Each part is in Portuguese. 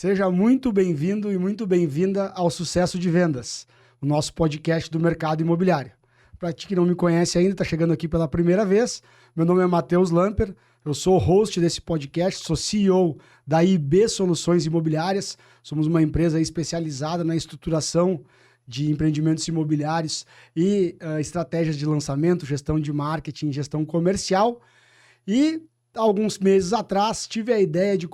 Seja muito bem-vindo e muito bem-vinda ao Sucesso de Vendas, o nosso podcast do mercado imobiliário. Para ti que não me conhece ainda, está chegando aqui pela primeira vez, meu nome é Matheus Lamper, eu sou host desse podcast, sou CEO da IB Soluções Imobiliárias, somos uma empresa especializada na estruturação de empreendimentos imobiliários e estratégias de lançamento, gestão de marketing, gestão comercial. E alguns meses atrás tive a ideia de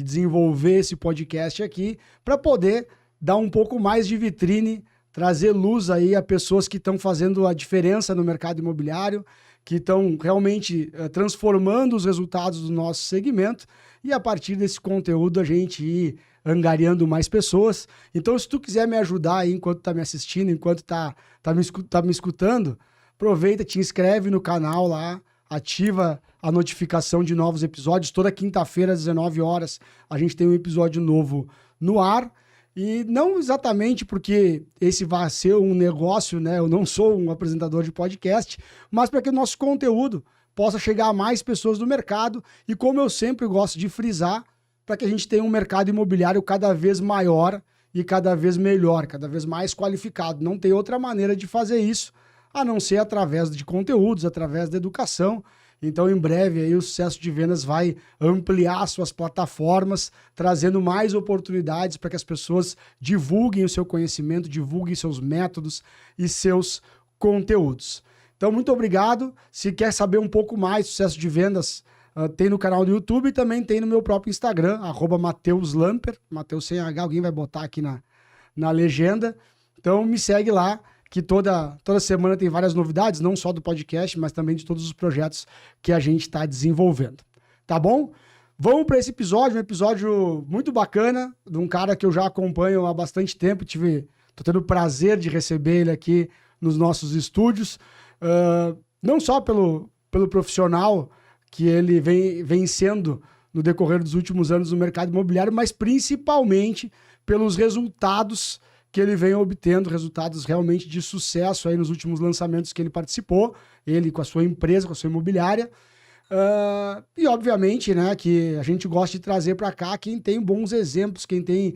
desenvolver esse podcast aqui para poder dar um pouco mais de vitrine, trazer luz aí a pessoas que estão fazendo a diferença no mercado imobiliário, que estão realmente transformando os resultados do nosso segmento e a partir desse conteúdo a gente ir angariando mais pessoas. Então, se tu quiser me ajudar aí enquanto tá me assistindo, enquanto tá me escutando, aproveita, te inscreve no canal lá, ativa a notificação de novos episódios. Toda quinta-feira, às 19 horas, a gente tem um episódio novo no ar. E não exatamente porque esse vai ser um negócio, né? Eu não sou um apresentador de podcast, mas para que o nosso conteúdo possa chegar a mais pessoas do mercado. E como eu sempre gosto de frisar, para que a gente tenha um mercado imobiliário cada vez maior e cada vez melhor, cada vez mais qualificado. Não tem outra maneira de fazer isso, a não ser através de conteúdos, através da educação. Então, em breve, aí, o Sucesso de Vendas vai ampliar suas plataformas, trazendo mais oportunidades para que as pessoas divulguem o seu conhecimento, divulguem seus métodos e seus conteúdos. Então, muito obrigado. Se quer saber um pouco mais do Sucesso de Vendas, tem no canal do YouTube e também tem no meu próprio Instagram, @MatheusLamper, Matheus sem H, alguém vai botar aqui na legenda. Então, me segue lá, que toda semana tem várias novidades, não só do podcast, mas também de todos os projetos que a gente está desenvolvendo. Tá bom? Vamos para esse episódio, um episódio muito bacana, de um cara que eu já acompanho há bastante tempo. Tô tendo o prazer de receber ele aqui nos nossos estúdios, não só pelo profissional que ele vem sendo no decorrer dos últimos anos no mercado imobiliário, mas principalmente pelos resultados que ele vem obtendo, resultados realmente de sucesso aí nos últimos lançamentos que ele participou, ele com a sua empresa, com a sua imobiliária. E obviamente, né, que a gente gosta de trazer para cá quem tem bons exemplos, quem tem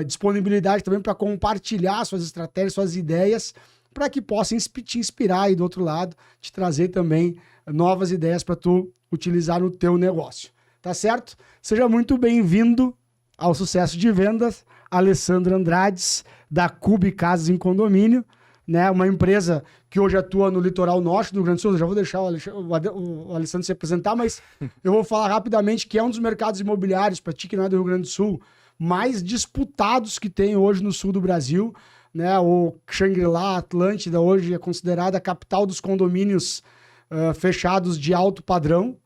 disponibilidade também para compartilhar suas estratégias, suas ideias, para que possa te inspirar aí do outro lado, te trazer também novas ideias para tu utilizar no teu negócio. Tá certo? Seja muito bem-vindo ao Sucesso de Vendas, Alessandro Andrades, da Cubi Casas em Condomínio, né? Uma empresa que hoje atua no litoral norte do Rio Grande do Sul. Eu já vou deixar o Alessandro se apresentar, mas eu vou falar rapidamente que é um dos mercados imobiliários, para ti que não é do Rio Grande do Sul, mais disputados que tem hoje no sul do Brasil, né? O Shangri-La, Atlântida, hoje é considerada a capital dos condomínios fechados de alto padrão.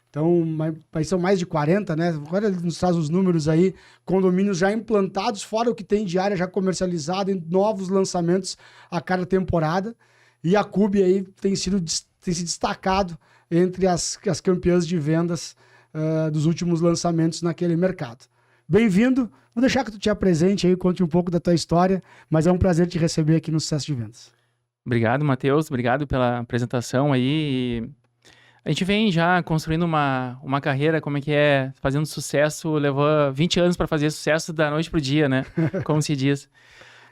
Então, são mais de 40, né? Agora ele nos traz os números aí, condomínios já implantados, fora o que tem de área já comercializada, em novos lançamentos a cada temporada. E a Cubi aí tem se destacado entre as campeãs de vendas dos últimos lançamentos naquele mercado. Bem-vindo, vou deixar que tu te apresente aí, conte um pouco da tua história, mas é um prazer te receber aqui no Sucesso de Vendas. Obrigado, Matheus, obrigado pela apresentação aí. A gente vem já construindo uma carreira, fazendo sucesso, levou 20 anos para fazer sucesso da noite pro dia, né? Como se diz.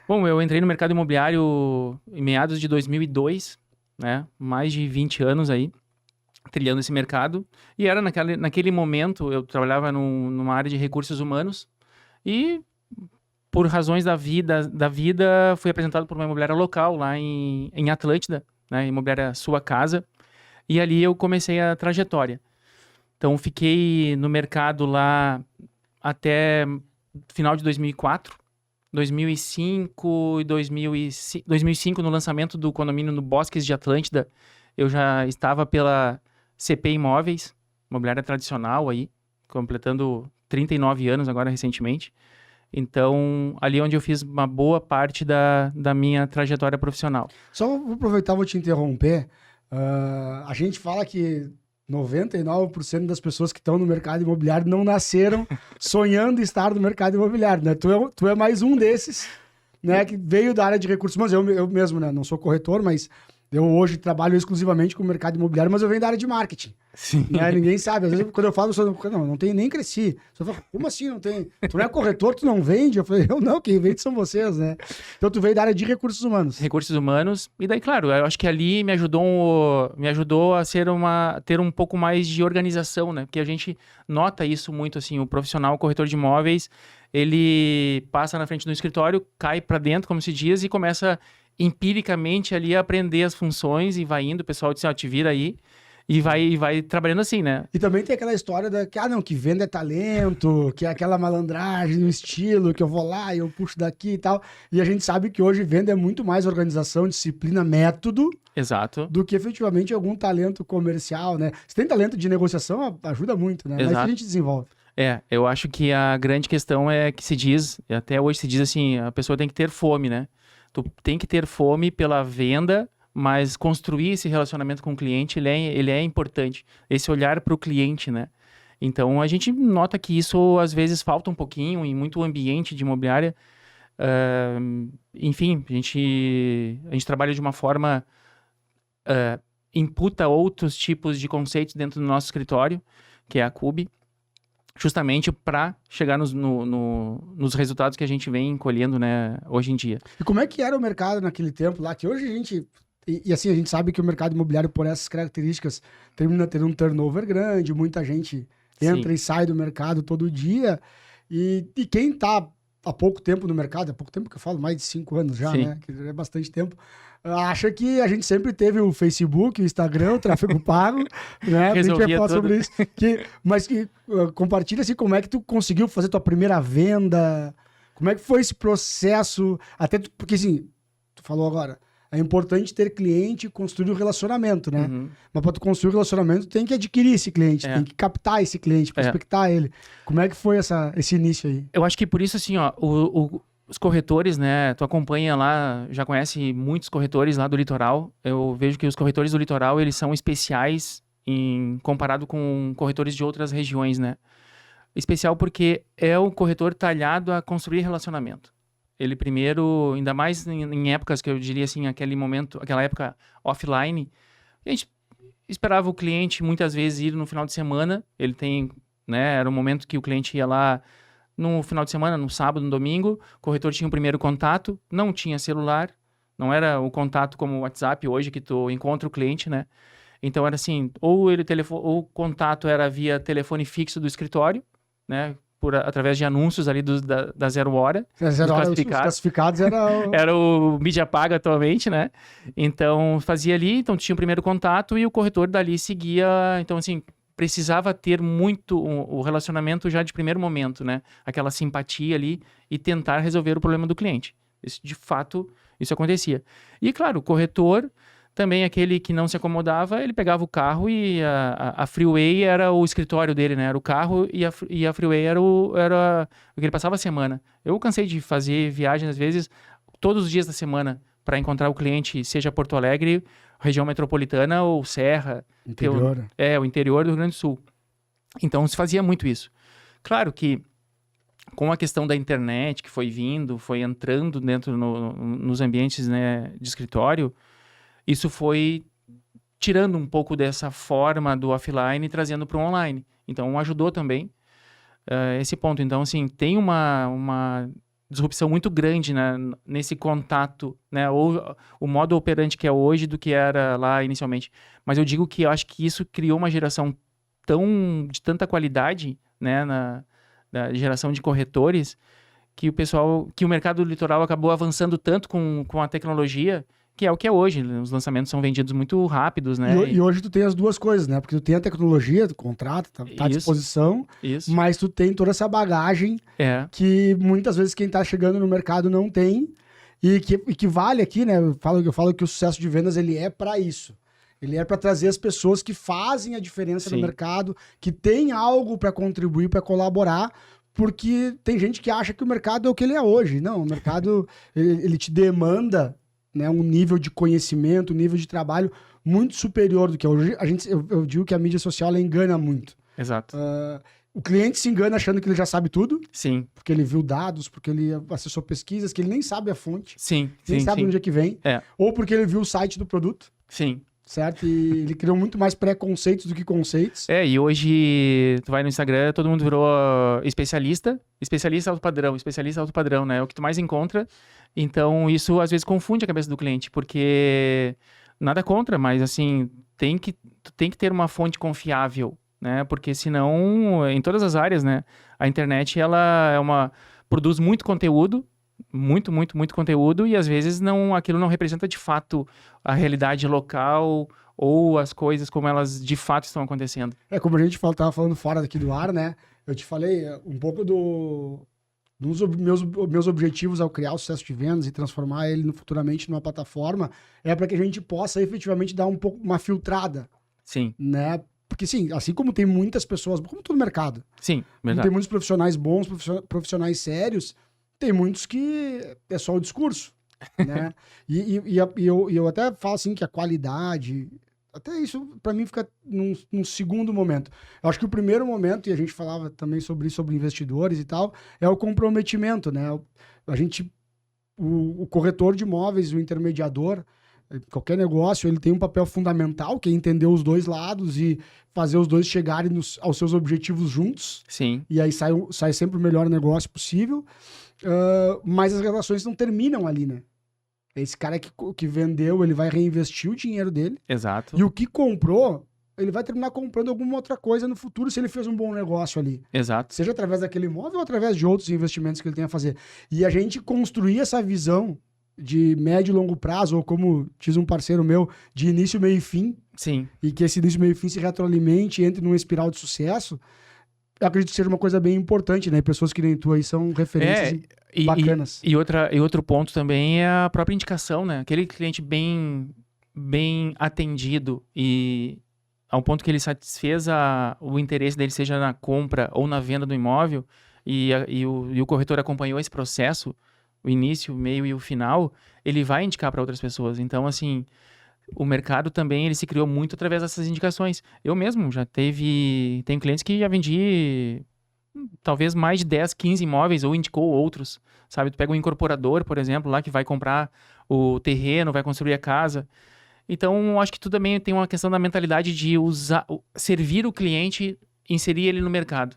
Bom, eu entrei no mercado imobiliário em meados de 2002, né? Mais de 20 anos aí, trilhando esse mercado. E era naquele momento, eu trabalhava numa área de recursos humanos e, por razões da vida, fui apresentado por uma imobiliária local lá em Atlântida, né? Imobiliária Sua Casa. E ali eu comecei a trajetória. Então, fiquei no mercado lá até final de 2004, 2005 e 2005 no lançamento do condomínio no Bosques de Atlântida. Eu já estava pela CP Imóveis, imobiliária tradicional aí, completando 39 anos agora recentemente. Então, ali onde eu fiz uma boa parte da minha trajetória profissional. Só vou aproveitar, vou te interromper. A gente fala que 99% das pessoas que estão no mercado imobiliário não nasceram sonhando estar no mercado imobiliário, né? Tu é mais um desses, né? Que veio da área de recursos humanos. Eu mesmo, né? Não sou corretor, mas Eu hoje trabalho exclusivamente com o mercado imobiliário, mas eu venho da área de marketing. Sim. Né? Ninguém sabe. Às vezes, quando eu falo, não tem, nem cresci. Só falo, como assim não tem? Tu não é corretor, tu não vende? Eu falei, eu não, quem vende são vocês, né? Então tu veio da área de recursos humanos. Recursos humanos. E daí, claro, eu acho que ali me ajudou a ter um pouco mais de organização, né? Porque a gente nota isso muito, assim, o profissional, o corretor de imóveis, ele passa na frente do escritório, cai para dentro, como se diz, e começa empiricamente ali a aprender as funções e vai indo, o pessoal diz, ó, te vira aí, e vai trabalhando assim, né? E também tem aquela história que venda é talento, que é aquela malandragem, o estilo, que eu vou lá e eu puxo daqui e tal. E a gente sabe que hoje venda é muito mais organização, disciplina, método, Exato. do que efetivamente algum talento comercial, né? Se tem talento de negociação, ajuda muito, né? Mas Exato. a gente desenvolve. Eu acho que a grande questão é que se diz, até hoje se diz assim, a pessoa tem que ter fome, né? Tu tem que ter fome pela venda, mas construir esse relacionamento com o cliente, ele é importante. Esse olhar para o cliente, né? Então, a gente nota que isso, às vezes, falta um pouquinho em muito ambiente de imobiliária. Enfim, a gente trabalha de uma forma... imputa outros tipos de conceitos dentro do nosso escritório, que é a CUB, justamente para chegar nos resultados que a gente vem colhendo, né, hoje em dia. E como é que era o mercado naquele tempo lá? Que hoje a gente... E assim, a gente sabe que o mercado imobiliário, por essas características, termina tendo um turnover grande, muita gente entra e sai do mercado todo dia. E quem está há pouco tempo no mercado, há pouco tempo que eu falo, mais de 5 anos já, né? Que é bastante tempo. Acha que a gente sempre teve o Facebook, o Instagram, o tráfego pago, né? A gente vai falar sobre isso. Mas compartilha assim, como é que tu conseguiu fazer tua primeira venda? Como é que foi esse processo? Porque assim, tu falou agora, é importante ter cliente e construir um relacionamento, né? Uhum. Mas para tu construir um relacionamento, tem que adquirir esse cliente, tem que captar esse cliente, prospectar ele. Como é que foi esse início aí? Eu acho que por isso, assim, ó, os corretores, né, tu acompanha lá, já conhece muitos corretores lá do litoral. Eu vejo que os corretores do litoral, eles são especiais comparado com corretores de outras regiões, né? Especial porque é um corretor talhado a construir relacionamento. Ele primeiro, ainda mais em épocas que eu diria assim, aquela época offline, a gente esperava o cliente muitas vezes ir no final de semana. Ele tem, né, era um momento que o cliente ia lá no final de semana, no sábado, no domingo, o corretor tinha o primeiro contato, não tinha celular, não era o contato como o WhatsApp hoje, que tu encontra o cliente, né? Então era assim, ou o contato era via telefone fixo do escritório, né? Através de anúncios ali da Zero Hora. Zero Hora, os classificados era o mídia paga atualmente, né? Então fazia ali, então tinha o primeiro contato e o corretor dali seguia, então assim, precisava ter muito o relacionamento já de primeiro momento, né? Aquela simpatia ali e tentar resolver o problema do cliente. De fato, isso acontecia. E, claro, o corretor, também aquele que não se acomodava, ele pegava o carro e a freeway era o escritório dele, né? Era o carro e a freeway era o que ele passava a semana. Eu cansei de fazer viagens, às vezes, todos os dias da semana para encontrar o cliente, seja Porto Alegre, região metropolitana ou Serra. Interior. O interior do Rio Grande do Sul. Então, se fazia muito isso. Claro que com a questão da internet que foi vindo, foi entrando dentro nos ambientes, né, de escritório, isso foi tirando um pouco dessa forma do offline e trazendo para o online. Então, ajudou também esse ponto. Então, assim, tem uma disrupção muito grande, né, nesse contato, né, ou o modo operante que é hoje do que era lá inicialmente. Mas eu digo que eu acho que isso criou uma geração de tanta qualidade, né, na geração de corretores, que o mercado do litoral acabou avançando tanto com a tecnologia, que é o que é hoje. Os lançamentos são vendidos muito rápidos, né? E hoje tu tem as duas coisas, né? Porque tu tem a tecnologia, tu contrata, tá à disposição, mas tu tem toda essa bagagem que muitas vezes quem tá chegando no mercado não tem e que vale aqui, né? Eu falo que o sucesso de vendas, ele é para isso. Ele é para trazer as pessoas que fazem a diferença no mercado, que tem algo para contribuir, para colaborar, porque tem gente que acha que o mercado é o que ele é hoje. Não, o mercado, ele te demanda, né, um nível de conhecimento, um nível de trabalho muito superior do que hoje. Eu digo que a mídia social, ela engana muito. Exato. O cliente se engana achando que ele já sabe tudo. Sim. Porque ele viu dados, porque ele acessou pesquisas, que ele nem sabe a fonte. Sim. Nem sabe onde é que vem. Ou porque ele viu o site do produto. Sim. certo? E ele criou muito mais preconceitos do que conceitos. E hoje tu vai no Instagram, todo mundo virou especialista alto padrão, né? É o que tu mais encontra. Então, isso às vezes confunde a cabeça do cliente, porque nada contra, mas assim, tu tem que ter uma fonte confiável, né? Porque senão, em todas as áreas, né? A internet, ela produz muito conteúdo, muito conteúdo, e às vezes aquilo não representa de fato a realidade local ou as coisas como elas de fato estão acontecendo. Como a gente tava falando fora daqui do ar, né? Eu te falei um pouco dos meus objetivos ao criar o sucesso de vendas e transformar ele futuramente numa plataforma, para que a gente possa efetivamente dar uma filtrada. Sim. Né? Porque, sim, assim como tem muitas pessoas, como todo mercado, sim, verdade. Tem muitos profissionais bons, profissionais sérios, tem muitos que é só o discurso, né? e eu até falo assim que a qualidade, até isso para mim fica num segundo momento. Eu acho que o primeiro momento, e a gente falava também sobre investidores e tal, é o comprometimento, né? O corretor de imóveis, o intermediador, qualquer negócio, ele tem um papel fundamental, que é entender os dois lados e fazer os dois chegarem aos seus objetivos juntos. Sim. E aí sai sempre o melhor negócio possível. Mas as relações não terminam ali, né? Esse cara que vendeu, ele vai reinvestir o dinheiro dele. Exato. E o que comprou, ele vai terminar comprando alguma outra coisa no futuro se ele fez um bom negócio ali. Exato. Seja através daquele imóvel ou através de outros investimentos que ele tem a fazer. E a gente construir essa visão de médio e longo prazo, ou como diz um parceiro meu, de início, meio e fim. Sim. E que esse início, meio e fim se retroalimente e entre numa espiral de sucesso. Eu acredito que seja uma coisa bem importante, né? Pessoas que nem tu aí são referências bacanas. E outro ponto também é a própria indicação, né? Aquele cliente bem atendido e ao ponto que ele satisfez o interesse dele, seja na compra ou na venda do imóvel, e o corretor acompanhou esse processo, o início, o meio e o final, ele vai indicar para outras pessoas. Então, assim, o mercado também ele se criou muito através dessas indicações. Eu mesmo já tenho clientes que já vendi talvez mais de 10, 15 imóveis ou indicou outros, sabe? Tu pega um incorporador, por exemplo, lá que vai comprar o terreno, vai construir a casa. Então, acho que tu também tem uma questão da mentalidade de servir o cliente, inserir ele no mercado.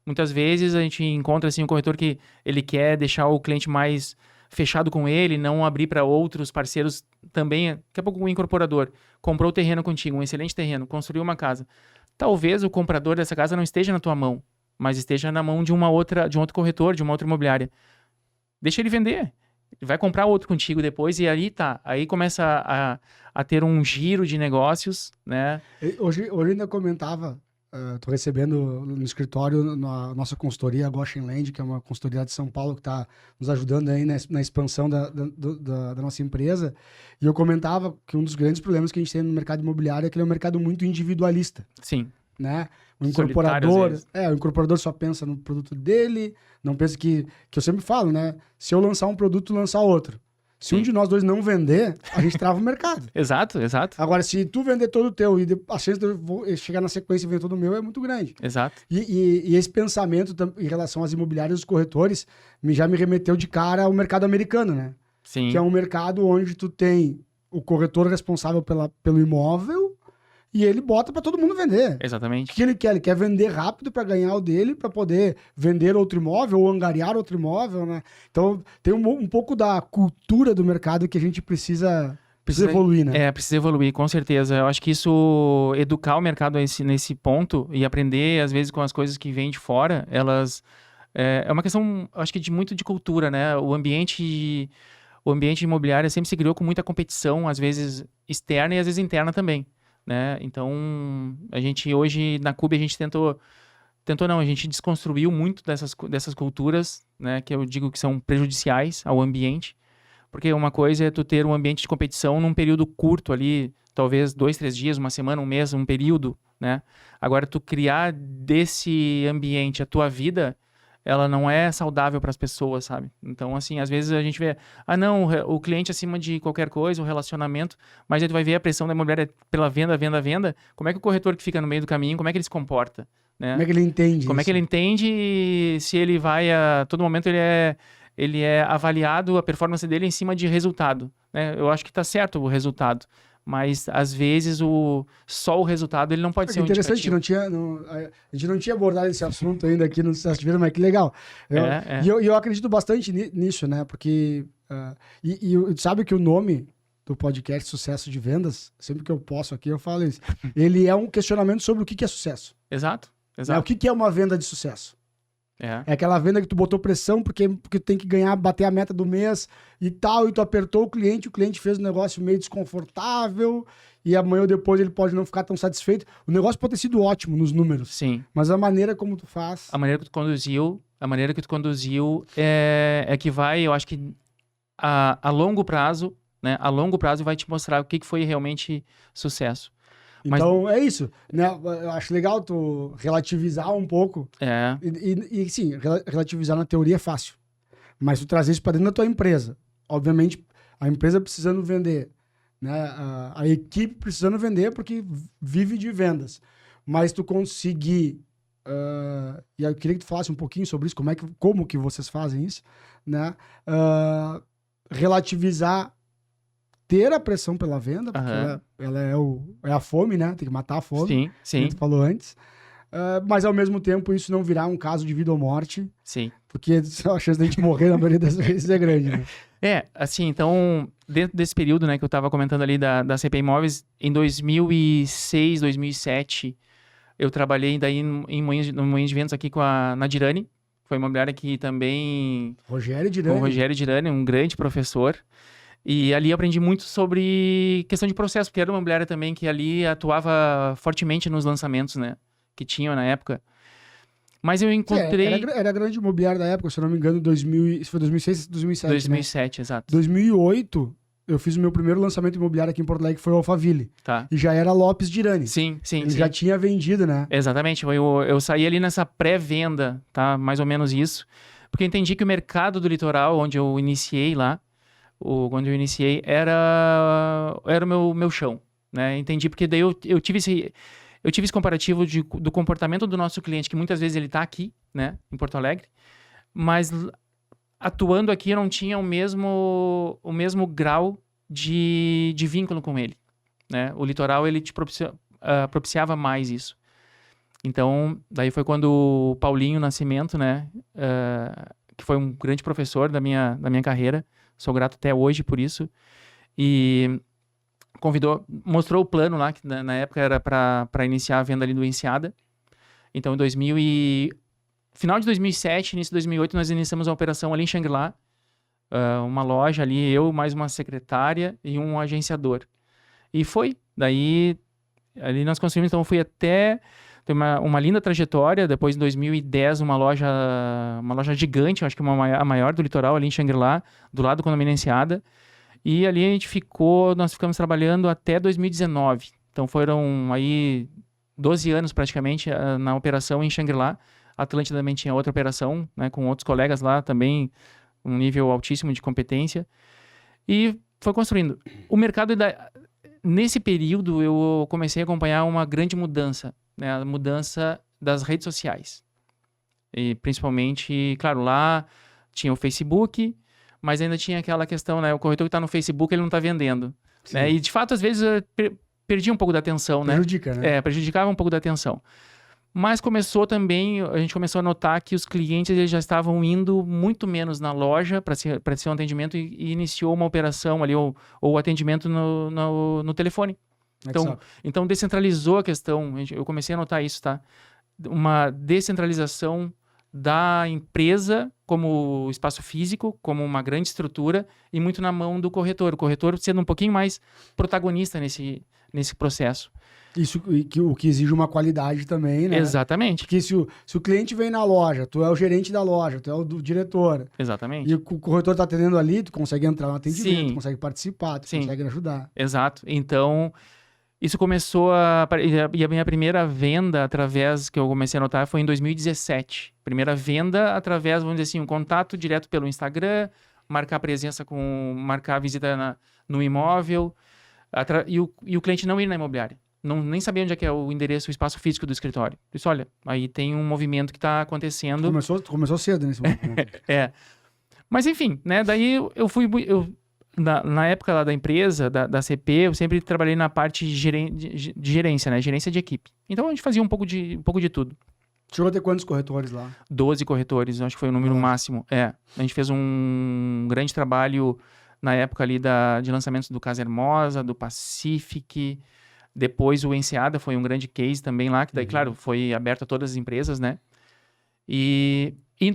Muitas vezes a gente encontra assim um corretor que ele quer deixar o cliente mais fechado com ele, não abrir para outros parceiros também. Daqui a pouco um incorporador comprou o terreno contigo, um excelente terreno, construiu uma casa. Talvez o comprador dessa casa não esteja na tua mão, mas esteja na mão de um outro corretor, de uma outra imobiliária. Deixa ele vender. Ele vai comprar outro contigo depois e aí começa a ter um giro de negócios, né? Hoje eu ainda comentava, tô recebendo no escritório na nossa consultoria, a Goshen Land, que é uma consultoria de São Paulo que está nos ajudando aí na expansão da nossa empresa, e eu comentava que um dos grandes problemas que a gente tem no mercado imobiliário é que ele é um mercado muito individualista. Sim. Né? O incorporador só pensa no produto dele, não pensa que eu sempre falo, né? Se eu lançar um produto, lançar outro. Se um de nós dois não vender, a gente trava o mercado. Exato. Agora, se tu vender todo o teu e a chance de eu chegar na sequência e vender todo o meu é muito grande. Exato. E esse pensamento em relação às imobiliárias e os corretores já me remeteu de cara ao mercado americano, né? Sim. Que é um mercado onde tu tem o corretor responsável pelo imóvel e ele bota para todo mundo vender. Exatamente. O que ele quer? Ele quer vender rápido para ganhar o dele, para poder vender outro imóvel ou angariar outro imóvel, né? Então, tem um pouco da cultura do mercado que a gente precisa evoluir, né? Precisa evoluir, com certeza. Eu acho que isso, educar o mercado nesse ponto e aprender, às vezes, com as coisas que vêm de fora, é uma questão, acho que muito de cultura, né? O ambiente imobiliário sempre se criou com muita competição, às vezes externa e às vezes interna também. Né? Então, a gente hoje, na CUB, a gente a gente desconstruiu muito dessas culturas, né? Que eu digo que são prejudiciais ao ambiente, porque uma coisa é tu ter um ambiente de competição num período curto ali, talvez 2, 3 dias, uma semana, um mês, um período, né? Agora, tu criar desse ambiente a tua vida, ela não é saudável para as pessoas, sabe? Então, assim, às vezes a gente vê, o cliente acima de qualquer coisa, o relacionamento, mas aí tu vai ver a pressão da imobiliária pela venda, como é que o corretor que fica no meio do caminho, como é que ele se comporta, né? Como é que ele entende Como é que ele entende se ele vai a todo momento ele é avaliado a performance dele em cima de resultado, né? Eu acho que tá certo o resultado, Mas, às vezes, só o resultado ele não pode ser um interessante, indicativo. a gente não tinha abordado esse assunto ainda aqui no Sucesso de Vendas, mas que legal. E eu acredito bastante nisso, né? Porque, sabe que o nome do podcast Sucesso de Vendas, sempre que eu posso aqui, eu falo isso. Ele é um questionamento sobre o que é sucesso. Exato. O que é uma venda de sucesso? É aquela venda que tu botou pressão porque tu tem que ganhar, bater a meta do mês e tal, e tu apertou o cliente fez um negócio meio desconfortável e amanhã ou depois ele pode não ficar tão satisfeito. O negócio pode ter sido ótimo nos números. Sim. Mas a maneira como tu faz... A maneira que tu conduziu é que vai, eu acho que a longo prazo, né? A longo prazo vai te mostrar o que foi realmente sucesso. Então, é isso, né? Eu acho legal tu relativizar um pouco. E sim, relativizar na teoria é fácil. Mas tu trazer isso para dentro da tua empresa. Obviamente, a empresa precisando vender, né? A equipe precisando vender porque vive de vendas. Mas tu conseguir... e eu queria que tu falasse um pouquinho sobre isso, como que vocês fazem isso, né? Relativizar, ter a pressão pela venda, porque ela é a fome, né? Tem que matar a fome. Sim. Como tu falou antes. Mas, ao mesmo tempo, isso não virar um caso de vida ou morte. Sim. Porque a chance de a gente morrer, na maioria das vezes, é grande, né? Assim, então, dentro desse período, né, que eu estava comentando ali da CP Imóveis, em 2006, 2007, eu trabalhei daí no Moinhos de Ventos aqui com a Nadirani. Foi uma imobiliária que também... Rogério Dirani, um grande professor. E ali eu aprendi muito sobre questão de processo, porque era uma imobiliária também que ali atuava fortemente nos lançamentos, né? Que tinham na época. Mas eu encontrei... Era a grande imobiliária da época, se eu não me engano, isso foi 2006, 2007, 2007, né? Exato. 2008, eu fiz o meu primeiro lançamento imobiliário aqui em Porto Alegre, que foi o Alphaville. Tá. E já era Lopes Dirani. Sim. Ele já tinha vendido, né? Exatamente. Eu saí ali nessa pré-venda, tá? Mais ou menos isso. Porque eu entendi que o mercado do litoral, onde eu iniciei lá, era o meu chão, né? Entendi, porque daí eu tive esse comparativo do comportamento do nosso cliente, que muitas vezes ele está aqui, né, em Porto Alegre, mas atuando aqui eu não tinha o mesmo grau de vínculo com ele, né? O litoral, ele te propiciava mais isso. Então, daí foi quando o Paulinho Nascimento, né, que foi um grande professor da minha carreira, sou grato até hoje por isso, e mostrou o plano lá, que na época era para iniciar a venda ali do Enseada. Então, final de 2007, início de 2008, nós iniciamos a operação ali em Xangri-Lá, uma loja ali, eu mais uma secretária e um agenciador. E foi, daí, ali nós construímos, então fui até... Tem uma linda trajetória, depois em 2010 uma loja gigante, acho que a maior do litoral ali em Xangri-Lá, do lado do condomínio Enseada, e ali nós ficamos trabalhando até 2019, então foram aí 12 anos praticamente na operação em Xangri-Lá. A Atlântida também tinha outra operação, né, com outros colegas lá também, um nível altíssimo de competência, e foi construindo. O mercado, nesse período, eu comecei a acompanhar uma grande mudança, né, a mudança das redes sociais. E principalmente, claro, lá tinha o Facebook, mas ainda tinha aquela questão, né, o corretor que está no Facebook, ele não está vendendo. Né, e de fato, às vezes, perdia um pouco da atenção. Prejudica, né? Prejudicava um pouco da atenção. Mas a gente começou a notar que os clientes eles já estavam indo muito menos na loja para ser um atendimento e iniciou uma operação ali, ou atendimento no telefone. Então, descentralizou a questão. Eu comecei a notar isso, tá? Uma descentralização da empresa como espaço físico, como uma grande estrutura, e muito na mão do corretor. O corretor sendo um pouquinho mais protagonista nesse processo. Isso, o que exige uma qualidade também, né? Exatamente. Porque se o cliente vem na loja, tu é o gerente da loja, tu é o diretor. Exatamente. E o corretor está atendendo ali, tu consegue entrar no atendimento, tu consegue participar, tu consegue ajudar. Exato. Então... Isso começou e a minha primeira venda que eu comecei a notar foi em 2017. Primeira venda através, vamos dizer assim, um contato direto pelo Instagram, marcar presença marcar a visita no imóvel, e o cliente não ir na imobiliária. Nem sabia onde é que é o endereço, o espaço físico do escritório. Eu disse, olha, aí tem um movimento que está acontecendo. Começou cedo nesse momento. Mas enfim, né, daí na época lá da empresa, da CP, eu sempre trabalhei na parte de gerência, né? Gerência de equipe. Então a gente fazia um pouco de tudo. Chegou a ter quantos corretores lá? 12 corretores, acho que foi o número máximo. A gente fez um grande trabalho na época ali de lançamentos do Casa Hermosa, do Pacific. Depois o Enseada foi um grande case também lá, que daí, claro, foi aberto a todas as empresas, né? E em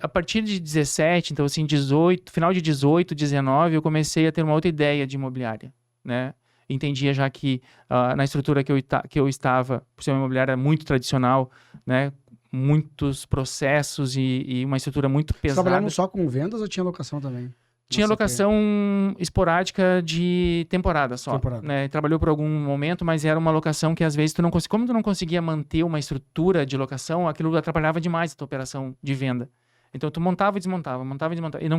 a partir de 17, então assim, 18, final de 18, 19, eu comecei a ter uma outra ideia de imobiliária, né? Entendia já que na estrutura que eu estava, por ser uma imobiliária muito tradicional, né? Muitos processos e uma estrutura muito pesada. Você trabalhava só com vendas ou tinha locação também? Tinha locação esporádica de temporada só. Né? Trabalhou por algum momento, mas era uma locação que às vezes como tu não conseguia manter uma estrutura de locação, aquilo atrapalhava demais a tua operação de venda. Então tu montava e desmontava. E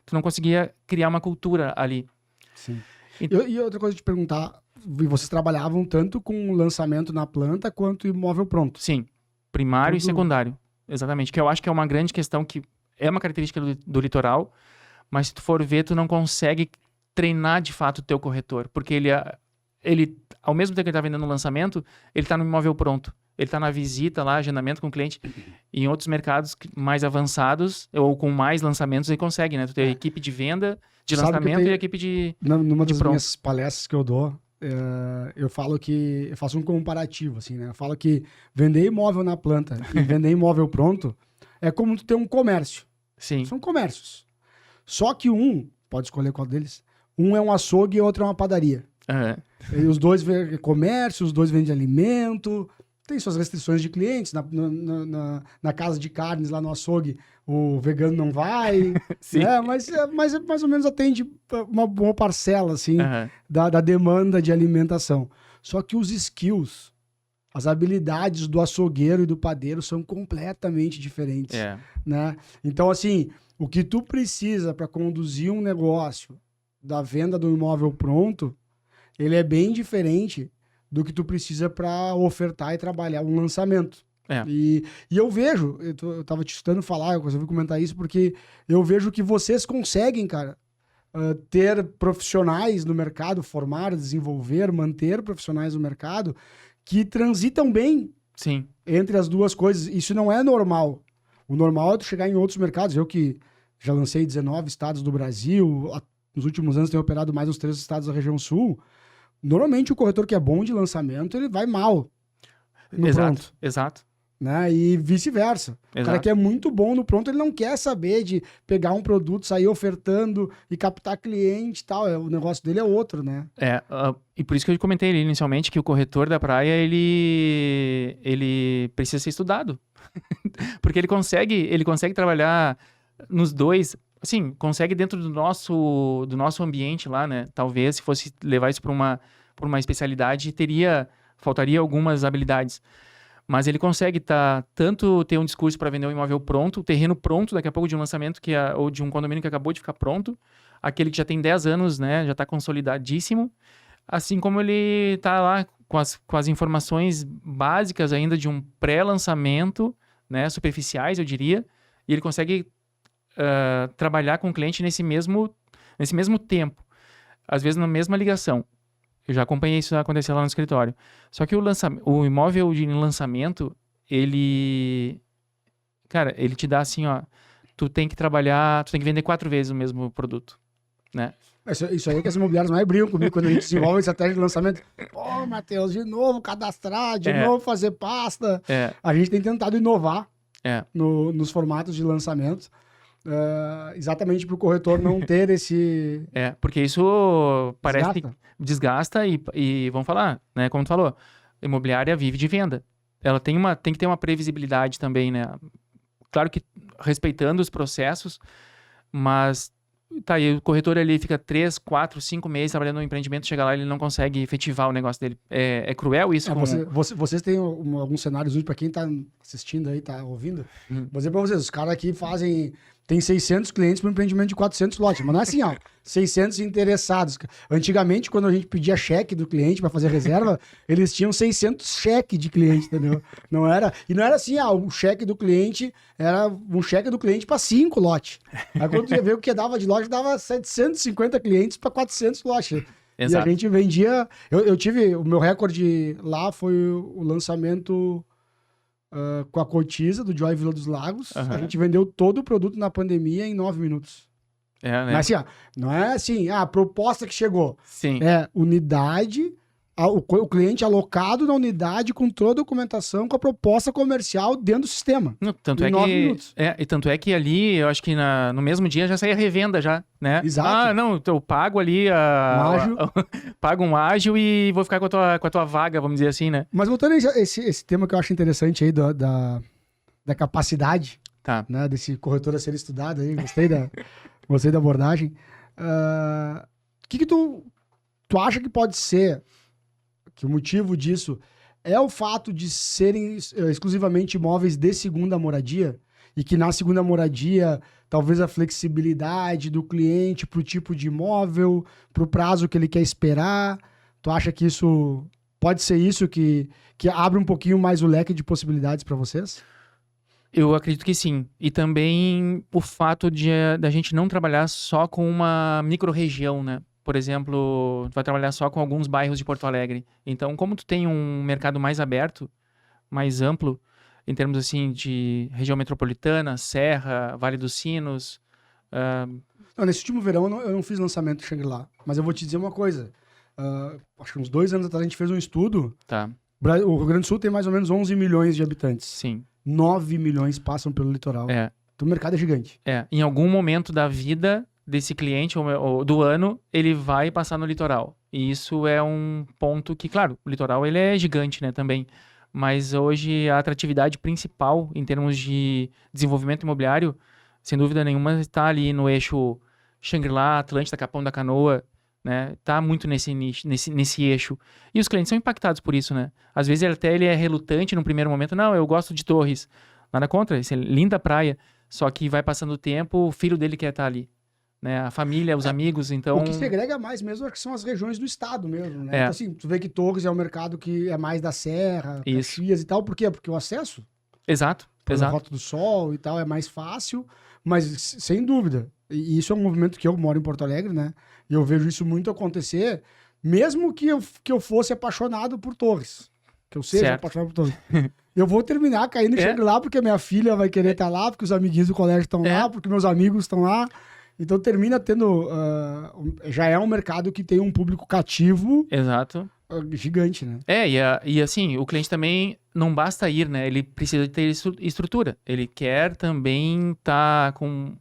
tu não conseguia criar uma cultura ali. Sim. E outra coisa de te perguntar, vocês trabalhavam tanto com lançamento na planta quanto imóvel pronto? Sim, primário e secundário. Exatamente, que eu acho que é uma grande questão que é uma característica do litoral. Mas se tu for ver, tu não consegue treinar de fato o teu corretor. Porque ele, ao mesmo tempo que ele está vendendo no lançamento, ele está no imóvel pronto. Ele está na visita lá, agendamento com o cliente. E em outros mercados mais avançados, ou com mais lançamentos, ele consegue, né? Tu tem a equipe de venda, de lançamento e a equipe de Numa das pronto. minhas palestras que eu dou, eu falo que... Eu faço um comparativo, assim, né? Eu falo que vender imóvel na planta e vender imóvel pronto é como tu ter um comércio. Sim. São comércios. Só que pode escolher qual deles, um é um açougue e outro é uma padaria. E os dois vendem comércio, os dois vendem alimento, tem suas restrições de clientes. Na casa de carnes, lá no açougue, o vegano não vai, né? Mas mais ou menos atende uma boa parcela assim, da demanda de alimentação. Só que os skills, as habilidades do açougueiro e do padeiro são completamente diferentes. Né? Então, assim... O que tu precisa para conduzir um negócio da venda do imóvel pronto, ele é bem diferente do que tu precisa para ofertar e trabalhar um lançamento. E eu vejo, eu tava te escutando falar, eu resolvi comentar isso, porque eu vejo que vocês conseguem, cara, ter profissionais no mercado, formar, desenvolver, manter profissionais no mercado que transitam bem entre as duas coisas. Isso não é normal. O normal é tu chegar em outros mercados. Eu que já lancei 19 estados do Brasil, nos últimos anos tenho operado mais uns 3 estados da região sul. Normalmente o corretor que é bom de lançamento, ele vai mal no pronto. Exato. Né? E vice-versa. O cara que é muito bom no pronto, ele não quer saber de pegar um produto, sair ofertando e captar cliente e tal. O negócio dele é outro, né? E por isso que eu comentei ali inicialmente que o corretor da praia, ele precisa ser estudado. Porque ele consegue trabalhar nos dois, assim, consegue dentro do nosso ambiente lá, né? Talvez se fosse levar isso para uma especialidade, faltaria algumas habilidades. Mas ele consegue tanto ter um discurso para vender um imóvel pronto, o terreno pronto, daqui a pouco de um lançamento ou de um condomínio que acabou de ficar pronto, aquele que já tem 10 anos, né? Já está consolidadíssimo. Assim como ele está lá com as informações básicas ainda de um pré-lançamento, né, superficiais, eu diria, e ele consegue trabalhar com o cliente nesse mesmo tempo, às vezes na mesma ligação. Eu já acompanhei isso acontecer lá no escritório. Só que o imóvel de lançamento, ele te dá assim, ó, tu tem que vender 4 vezes o mesmo produto, né? Isso aí que as imobiliárias mais brigam comigo quando a gente desenvolve estratégia de lançamento. Pô, Matheus, de novo cadastrar, de novo fazer pasta. A gente tem tentado inovar nos formatos de lançamento, exatamente para o corretor não ter esse... porque isso parece que desgasta e vamos falar, né? Como tu falou, a imobiliária vive de venda. Ela tem que ter uma previsibilidade também, né? Claro que respeitando os processos, mas... Tá, aí o corretor ali fica 3, 4, 5 meses trabalhando no empreendimento, chega lá e ele não consegue efetivar o negócio dele. É cruel isso? Vocês têm alguns cenários para quem tá assistindo aí, tá ouvindo? Vou dizer para vocês, os caras aqui fazem tem 600 clientes para um empreendimento de 400 lotes. Mas não é assim, ó, 600 interessados. Antigamente, quando a gente pedia cheque do cliente para fazer reserva, eles tinham 600 cheques de cliente, entendeu? Não era assim, o cheque do cliente era um cheque do cliente para 5 lotes. Aí quando tu ia ver o que dava de lote, dava 750 clientes para 400 lotes. Exato. E a gente vendia... Eu tive... O meu recorde lá foi o lançamento com a Cotiza, do Joy Vila dos Lagos. Aham. A gente vendeu todo o produto na pandemia em 9 minutos. Né? Mas assim, não é assim, a proposta que chegou. Sim. É unidade, o cliente alocado na unidade com toda a documentação, com a proposta comercial dentro do sistema. Não, tanto em é 9 que minutos. e tanto é que ali, eu acho que no mesmo dia já saía revenda já, né? Exato. Ah, não, eu pago ali pago um ágil e vou ficar com a tua vaga, vamos dizer assim, né? Mas voltando a esse tema que eu acho interessante aí da capacidade, Tá. né, desse corretor a ser estudado aí, gostei da abordagem. O que tu acha que pode ser que o motivo disso é o fato de serem exclusivamente imóveis de segunda moradia e que na segunda moradia talvez a flexibilidade do cliente para o tipo de imóvel, para o prazo que ele quer esperar, tu acha que isso pode ser isso que abre um pouquinho mais o leque de possibilidades para vocês? Eu acredito que sim. E também o fato da gente não trabalhar só com uma micro-região, né? Por exemplo, tu vai trabalhar só com alguns bairros de Porto Alegre. Então, como tu tem um mercado mais aberto, mais amplo, em termos assim de região metropolitana, Serra, Vale dos Sinos... Não, nesse último verão eu não fiz lançamento Shangri-La, mas eu vou te dizer uma coisa. Acho que uns 2 anos atrás a gente fez um estudo. Tá, O Rio Grande do Sul tem mais ou menos 11 milhões de habitantes. sim. 9 milhões passam pelo litoral. Então o mercado é gigante. Em algum momento da vida desse cliente ou do ano, ele vai passar no litoral. E isso é um ponto que, claro, o litoral ele é gigante, né, também. Mas hoje a atratividade principal em termos de desenvolvimento imobiliário, sem dúvida nenhuma, está ali no eixo Xangri-Lá, Atlântida, Capão da Canoa, né? Tá muito nesse nicho, nesse eixo. E os clientes são impactados por isso, né? Às vezes ele é relutante no primeiro momento. Não, eu gosto de Torres. Nada contra, isso é linda praia. Só que vai passando o tempo, o filho dele quer estar ali. Né? A família, os amigos, então... O que segrega mais mesmo é que são as regiões do estado mesmo, né? Então, assim, tu vê que Torres é um mercado que é mais da Serra, Caxias e tal. Por quê? Porque o acesso... Exato. Pela Rota do Sol e tal, é mais fácil. Mas, sem dúvida, e isso é um movimento que eu moro em Porto Alegre, né? E eu vejo isso muito acontecer, mesmo que eu fosse apaixonado por Torres. Que eu seja apaixonado por Torres. Eu vou terminar caindo em Shangri-La porque minha filha vai querer estar lá, porque os amiguinhos do colégio estão lá, porque meus amigos estão lá. Então termina tendo... já é um mercado que tem um público cativo... Exato. Gigante, né? E assim, o cliente também não basta ir, né? Ele precisa ter estrutura. Ele quer também estar com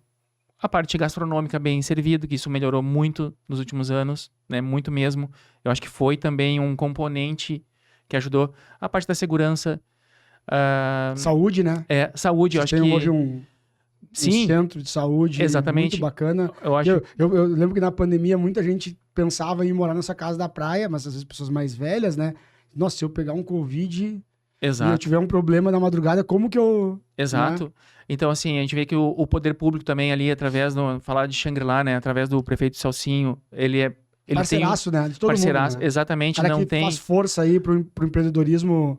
a parte gastronômica bem servida, que isso melhorou muito nos últimos anos, né? Muito mesmo. Eu acho que foi também um componente que ajudou. A parte da segurança. Saúde, né? Saúde. Eu acho que... Tem hoje um centro de saúde muito bacana. Eu lembro que na pandemia muita gente pensava em morar nessa casa da praia, mas às vezes pessoas mais velhas, né? Nossa, se eu pegar um Covid e eu tiver um problema na madrugada, como que eu... Exato. Né? Então, assim, a gente vê que o poder público também ali, através do... Falar de Shangri-La, né? Através do prefeito Celcinho, ele parceiraço, tem né? De todo parceiraço, mundo, né? Exatamente. Cara não que tem... faz força aí pro empreendedorismo.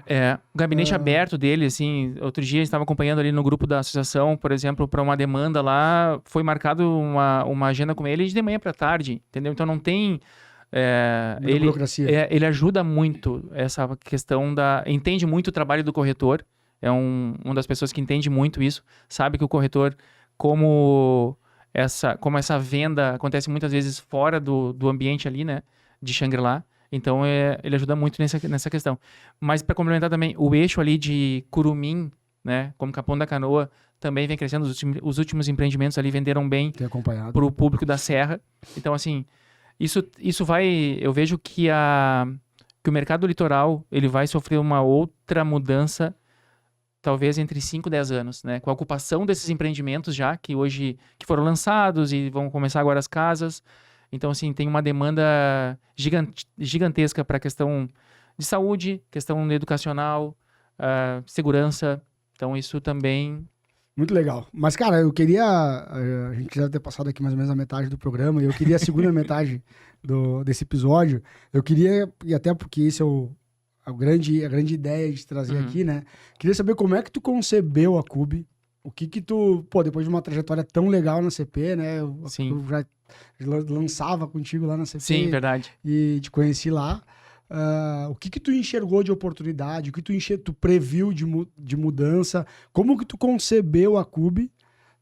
O gabinete aberto dele, assim, outro dia a gente estava acompanhando ali no grupo da associação, por exemplo, para uma demanda lá, foi marcado uma agenda com ele de manhã para tarde, entendeu? Então não tem... burocracia. Ele ajuda muito essa questão entende muito o trabalho do corretor, é uma das pessoas que entende muito isso, sabe que o corretor, como essa venda acontece muitas vezes fora do ambiente ali, né, de Shangri-La, então ele ajuda muito nessa questão. Mas para complementar também, o eixo ali de Curumim, né, como Capão da Canoa, também vem crescendo, os últimos empreendimentos ali venderam bem para o público da Serra, então assim, isso vai, eu vejo que o mercado litoral, ele vai sofrer uma outra mudança, talvez entre 5 e 10 anos, né? Com a ocupação desses empreendimentos já, que foram lançados e vão começar agora as casas. Então, assim, tem uma demanda gigantesca para a questão de saúde, questão educacional, segurança. Então, isso também... Muito legal. Mas, cara, eu queria. A gente já deve ter passado aqui mais ou menos a metade do programa, e eu queria a segunda metade desse episódio. Eu queria, e até porque isso é a grande ideia de trazer aqui, né? Queria saber como é que tu concebeu a Cube. O que tu, pô, depois de uma trajetória tão legal na CP, né? Eu já lançava contigo lá na CP. Sim, verdade. E te conheci lá. O que tu enxergou de oportunidade? O que tu previu de mudança? Como que tu concebeu a Cube?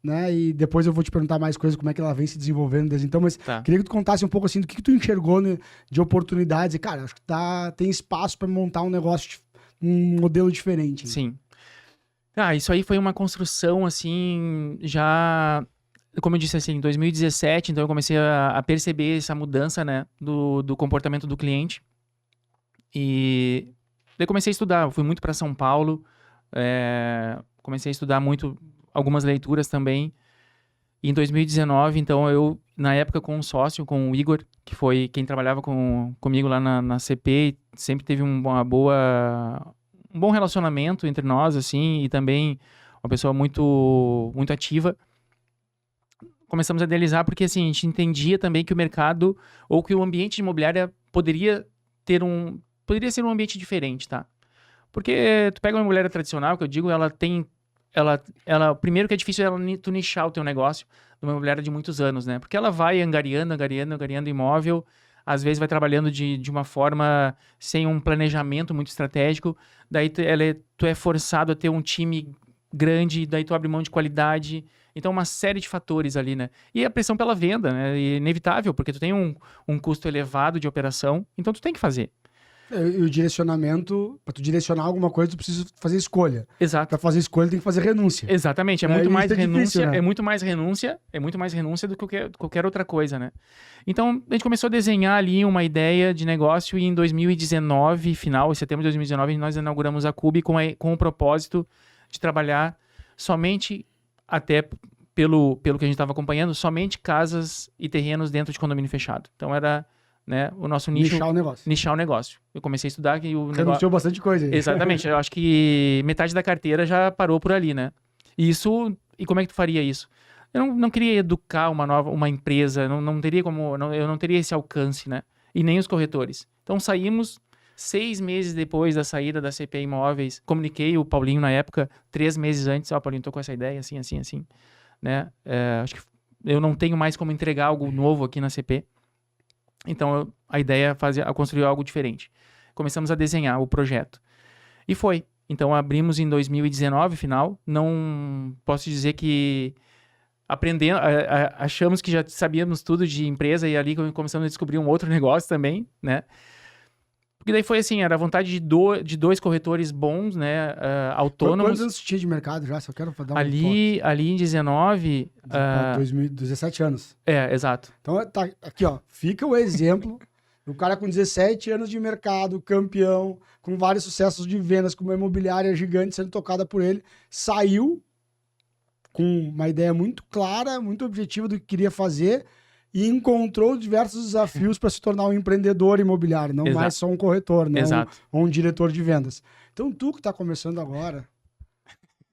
Né? E depois eu vou te perguntar mais coisas, como é que ela vem se desenvolvendo desde então, mas queria que tu contasse um pouco assim do que tu enxergou, né, de oportunidades. E, cara, acho que tem espaço para montar um negócio, um modelo diferente. Sim. Isso aí foi uma construção, assim, já, como eu disse, assim, em 2017, então eu comecei a perceber essa mudança, né, do comportamento do cliente. E daí comecei a estudar, eu fui muito para São Paulo, comecei a estudar muito, algumas leituras também. E em 2019, então, eu, na época, com um sócio, com o Igor, que foi quem trabalhava comigo lá na CP, sempre teve um bom relacionamento entre nós, assim, e também uma pessoa muito, muito ativa. Começamos a idealizar porque, assim, a gente entendia também que o mercado, ou que o ambiente de imobiliária poderia ser um ambiente diferente, tá? Porque tu pega uma imobiliária tradicional, que eu digo, primeiro que é difícil tu nichar o teu negócio numa imobiliária de muitos anos, né? Porque ela vai angariando imóvel, às vezes vai trabalhando de uma forma sem um planejamento muito estratégico, daí tu é forçado a ter um time grande, daí tu abre mão de qualidade, então uma série de fatores ali, né? E a pressão pela venda, né? É inevitável, porque tu tem um custo elevado de operação, então tu tem que fazer. E o direcionamento, para tu direcionar alguma coisa, tu precisa fazer escolha. Exato. Para fazer escolha, tem que fazer renúncia. Exatamente. É muito mais renúncia, difícil, né? é muito mais renúncia do que qualquer outra coisa, né? Então, a gente começou a desenhar ali uma ideia de negócio e em 2019, em setembro de 2019, nós inauguramos a Cube com o propósito de trabalhar somente, até pelo que a gente estava acompanhando, somente casas e terrenos dentro de condomínio fechado. Então, era... né, o nosso nicho... Nichar o negócio. Eu comecei a estudar que o negócio... Renunciou bastante coisa aí. Exatamente. Eu acho que metade da carteira já parou por ali, né? E como é que tu faria isso? Eu não queria educar uma empresa, não teria eu não teria esse alcance, né? E nem os corretores. Então saímos 6 meses depois da saída da CP Imóveis. Comuniquei o Paulinho na época, 3 meses antes. Paulinho, tô com essa ideia, assim, né? Acho que eu não tenho mais como entregar algo novo aqui na CP. Então, a ideia é construir algo diferente. Começamos a desenhar o projeto. E foi. Então, abrimos em 2019, final. Não posso dizer que achamos que já sabíamos tudo de empresa e ali começamos a descobrir um outro negócio também, né? Porque daí foi assim, era a vontade de 2 corretores bons, né, autônomos. Quantos anos tinha de mercado já? Só quero dar um ali em 19... 17 anos. Exato. Então, tá aqui, ó, fica o exemplo do cara com 17 anos de mercado, campeão, com vários sucessos de vendas, com uma imobiliária gigante sendo tocada por ele, saiu com uma ideia muito clara, muito objetiva do que queria fazer e encontrou diversos desafios para se tornar um empreendedor imobiliário, não mais só um corretor, né? Ou um diretor de vendas. Então, tu que está começando agora,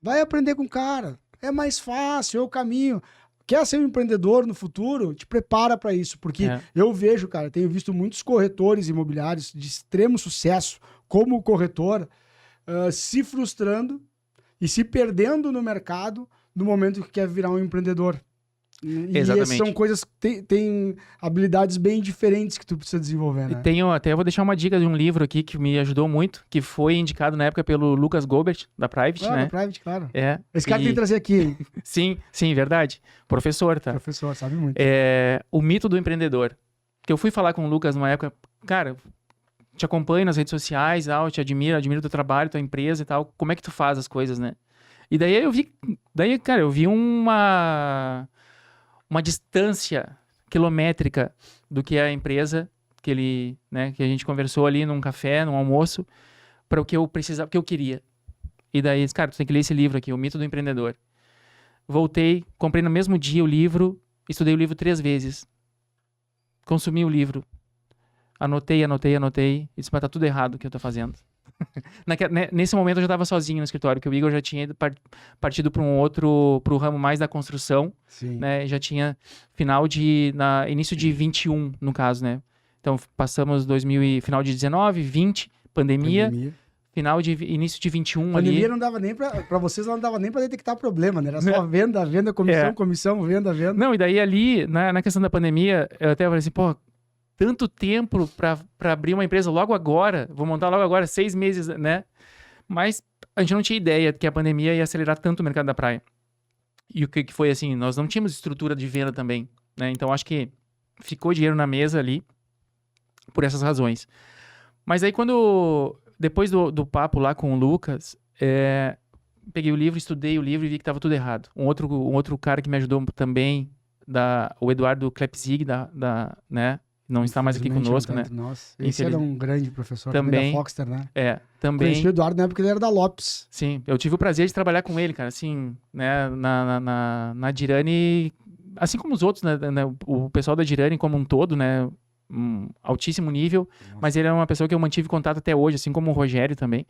vai aprender com o cara. É mais fácil, é o caminho. Quer ser um empreendedor no futuro? Te prepara para isso. Porque eu vejo, cara, tenho visto muitos corretores imobiliários de extremo sucesso, como corretor, se frustrando e se perdendo no mercado no momento que quer virar um empreendedor. Exatamente. E são coisas que tem habilidades bem diferentes que tu precisa desenvolver, né? Eu vou deixar uma dica de um livro aqui que me ajudou muito, que foi indicado na época pelo Lucas Gobert, da Private, né? Da Private, claro. Esse cara tem que trazer aqui. Sim, verdade. Professor, tá? Professor, sabe muito. O mito do empreendedor. Que eu fui falar com o Lucas numa época, cara, te acompanho nas redes sociais, eu te admiro o teu trabalho, tua empresa e tal, como é que tu faz as coisas, né? E daí eu vi uma distância quilométrica do que é a empresa que a gente conversou ali num café, num almoço, para o que eu precisava, o que eu queria. E daí, cara, tu tem que ler esse livro aqui, O Mito do Empreendedor. Voltei, comprei no mesmo dia o livro, estudei o livro 3 vezes. Consumi o livro. Anotei, e disse, mas tá tudo errado o que eu tô fazendo. Nesse momento eu já estava sozinho no escritório, que o Igor já tinha partido para pro ramo mais da construção, Sim. né? Já tinha início de 21, no caso, né? Então passamos final de 19, 20, pandemia. Início de 21 pandemia ali. Não dava nem para vocês, não dava nem para detectar problema, né? Era só venda, comissão, venda. Não, e daí ali, na questão da pandemia, eu até falei assim, pô, tanto tempo para abrir uma empresa logo agora, vou montar logo agora, 6 meses, né? Mas a gente não tinha ideia que a pandemia ia acelerar tanto o mercado da praia. E o que foi assim, nós não tínhamos estrutura de venda também, né? Então acho que ficou dinheiro na mesa ali por essas razões. Mas aí depois do papo lá com o Lucas, peguei o livro, estudei o livro e vi que estava tudo errado. Um outro cara que me ajudou também, o Eduardo Klepzig, né? Não está mais aqui conosco, né? Nossa, esse era um grande professor também da Foxter, né? Também. Conheci o Eduardo na época ele era da Lopes. Sim, eu tive o prazer de trabalhar com ele, cara, assim, né, na Dirani, assim como os outros, né, o pessoal da Dirani como um todo, né, altíssimo nível, mas ele é uma pessoa que eu mantive contato até hoje, assim como o Rogério também.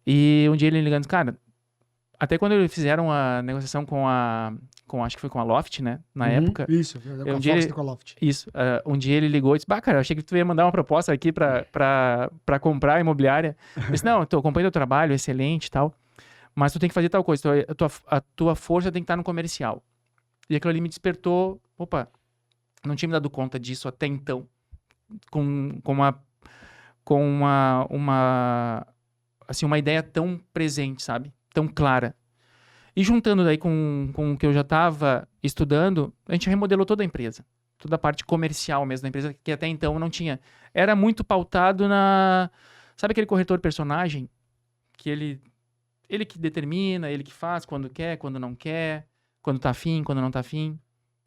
E um dia ele ligando, cara, até quando eles fizeram a negociação acho que foi com a Loft, né, na época. Isso, com a Loft. Isso, um dia ele ligou e disse, cara, eu achei que tu ia mandar uma proposta aqui pra comprar a imobiliária. Eu disse, não, eu acompanho o teu trabalho, excelente e tal, mas tu tem que fazer tal coisa, a tua força tem que estar no comercial. E aquilo ali me despertou, opa, não tinha me dado conta disso até então, com uma ideia tão presente, sabe? Tão clara. E juntando daí com o que eu já estava estudando, a gente remodelou toda a empresa. Toda a parte comercial mesmo da empresa, que até então não tinha. Era muito pautado sabe aquele corretor personagem? Que ele que determina, ele que faz quando quer, quando não quer, quando tá afim, quando não tá afim.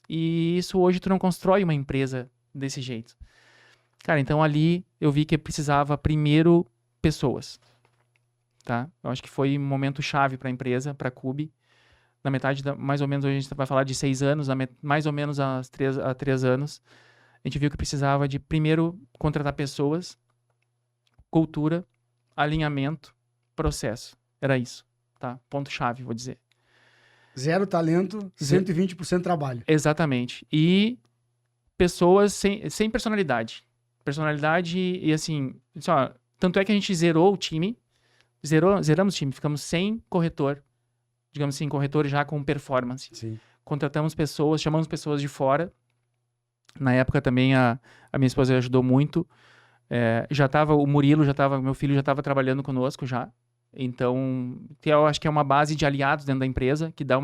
E isso hoje tu não constrói uma empresa desse jeito. Cara, então ali eu vi que eu precisava primeiro pessoas. Tá? Eu acho que foi um momento chave para a empresa, para a Cubi. Na metade, mais ou menos, hoje a gente vai falar de 6 anos, mais ou menos há 3 anos, a gente viu que precisava de, primeiro, contratar pessoas, cultura, alinhamento, processo. Era isso, tá? Ponto-chave, vou dizer. 0 talento, 120% trabalho. Exatamente. E pessoas sem personalidade. Personalidade e assim, tanto é que a gente zerou o time, zeramos o time, ficamos sem corretor, digamos assim, corretor já com performance. Sim. Contratamos pessoas, chamamos pessoas de fora. Na época também a minha esposa ajudou muito. O Murilo meu filho já estava trabalhando conosco já. Então, eu acho que é uma base de aliados dentro da empresa, que dá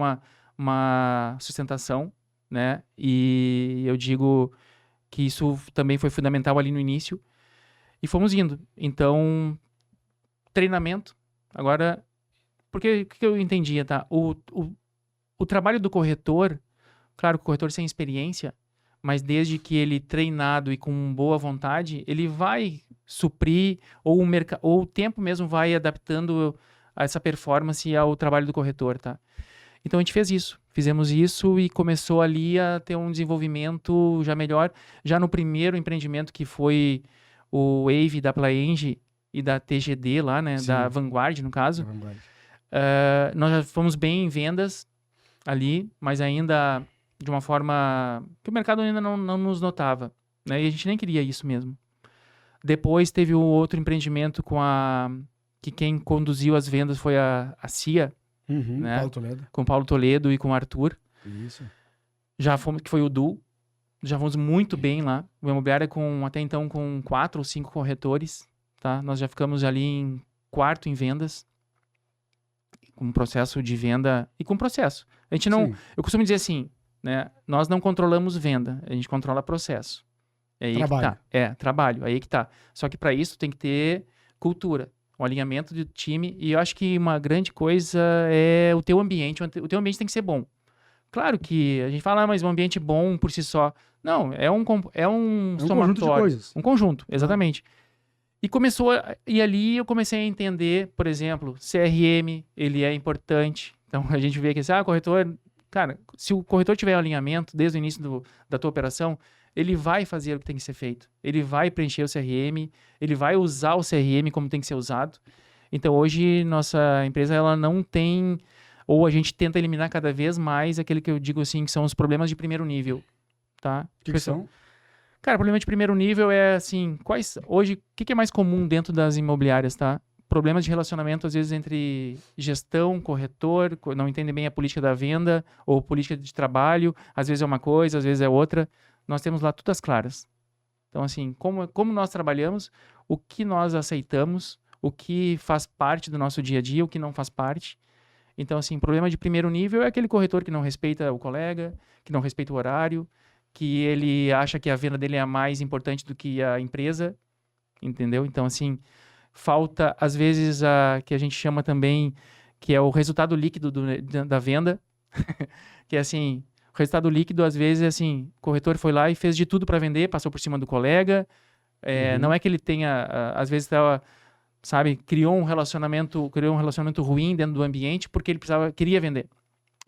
uma sustentação, né? E eu digo que isso também foi fundamental ali no início. E fomos indo. Então, treinamento. Agora, porque o que eu entendia, tá? O trabalho do corretor, claro que o corretor sem experiência, mas desde que ele treinado e com boa vontade, ele vai suprir, ou o tempo mesmo vai adaptando essa performance ao trabalho do corretor, tá? Então a gente fizemos isso e começou ali a ter um desenvolvimento já melhor. Já no primeiro empreendimento, que foi o Wave da Plaenge e da TGD lá, né? Sim. Da Vanguard, no caso. Nós já fomos bem em vendas ali, mas ainda de uma forma que o mercado ainda não nos notava, né? E a gente nem queria isso mesmo. Depois teve o outro empreendimento que quem conduziu as vendas foi a CIA, né? Paulo Toledo. Com o Paulo Toledo e com o Arthur. Isso. Que foi o Du. Já fomos muito bem lá. O imobiliário até então com 4 ou 5 corretores, tá? Nós já ficamos ali em quarto em vendas, com processo de venda e com processo. A gente não... Sim. Eu costumo dizer assim, né? Nós não controlamos venda, a gente controla processo. É aí trabalho. Que tá. Trabalho, aí que tá. Só que para isso tem que ter cultura, um alinhamento do time, e eu acho que uma grande coisa é o teu ambiente. O teu ambiente tem que ser bom. Claro que a gente fala, mas um ambiente bom por si só. Não, é um conjunto de coisas. Um conjunto, exatamente. E ali eu comecei a entender, por exemplo, CRM, ele é importante. Então a gente vê que corretor... Cara, se o corretor tiver alinhamento desde o início da tua operação, ele vai fazer o que tem que ser feito. Ele vai preencher o CRM, ele vai usar o CRM como tem que ser usado. Então, hoje, nossa empresa, ela não tem... Ou a gente tenta eliminar cada vez mais aquele que eu digo assim, que são os problemas de primeiro nível, tá? O que são? Cara, problema de primeiro nível é assim, hoje, o que é mais comum dentro das imobiliárias, tá? Problemas de relacionamento, às vezes, entre gestão, corretor, não entendem bem a política da venda ou política de trabalho, às vezes é uma coisa, às vezes é outra. Nós temos lá tudo às claras. Então, assim, como nós trabalhamos, o que nós aceitamos, o que faz parte do nosso dia a dia, o que não faz parte. Então, assim, problema de primeiro nível é aquele corretor que não respeita o colega, que não respeita o horário, que ele acha que a venda dele é a mais importante do que a empresa, entendeu? Então, assim, falta, às vezes, que a gente chama também, que é o resultado líquido da venda, que é assim, o resultado líquido, às vezes, é assim, o corretor foi lá e fez de tudo para vender, passou por cima do colega, não é que ele tenha, às vezes, sabe, criou um relacionamento ruim dentro do ambiente porque ele queria vender.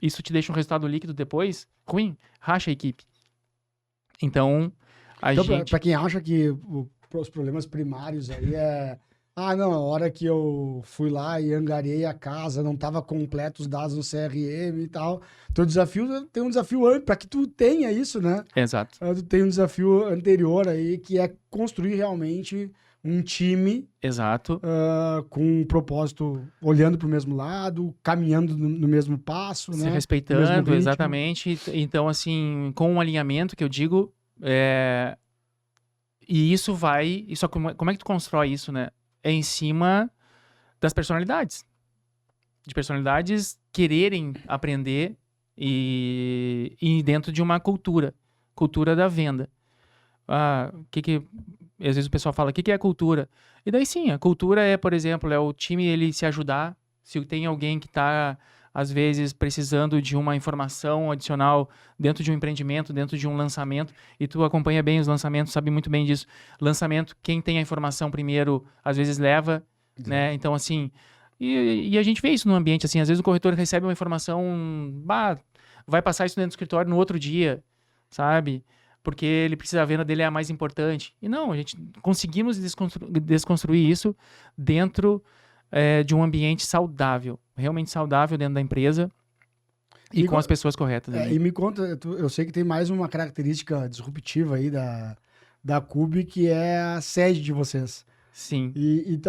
Isso te deixa um resultado líquido depois ruim, racha a equipe. Então, para quem acha que os problemas primários aí não, a hora que eu fui lá e angariei a casa, não estava completo os dados no CRM e tal. Tem um desafio para que tu tenha isso, né? Exato. Tu tem um desafio anterior aí, que é construir realmente um time. Exato. Com um propósito, olhando para o mesmo lado, caminhando no mesmo passo, se né? respeitando, exatamente. Então, assim, com um alinhamento que eu digo, e isso como é que tu constrói isso, né? É em cima das personalidades. De personalidades quererem aprender e dentro de uma cultura da venda. Às vezes o pessoal fala, o que é a cultura? E daí sim, a cultura é, por exemplo, é o time ele se ajudar. Se tem alguém que está, às vezes, precisando de uma informação adicional dentro de um empreendimento, dentro de um lançamento, e tu acompanha bem os lançamentos, sabe muito bem disso. Lançamento, quem tem a informação primeiro, às vezes leva, né? Então, assim, e a gente vê isso no ambiente, assim, às vezes o corretor recebe uma informação, vai passar isso dentro do escritório no outro dia, sabe? Porque ele precisa, a venda dele é a mais importante. E não, a gente conseguimos desconstruir isso dentro de um ambiente saudável, realmente saudável dentro da empresa e com as pessoas corretas. E me conta, eu sei que tem mais uma característica disruptiva aí da Cube, que é a sede de vocês. Sim. E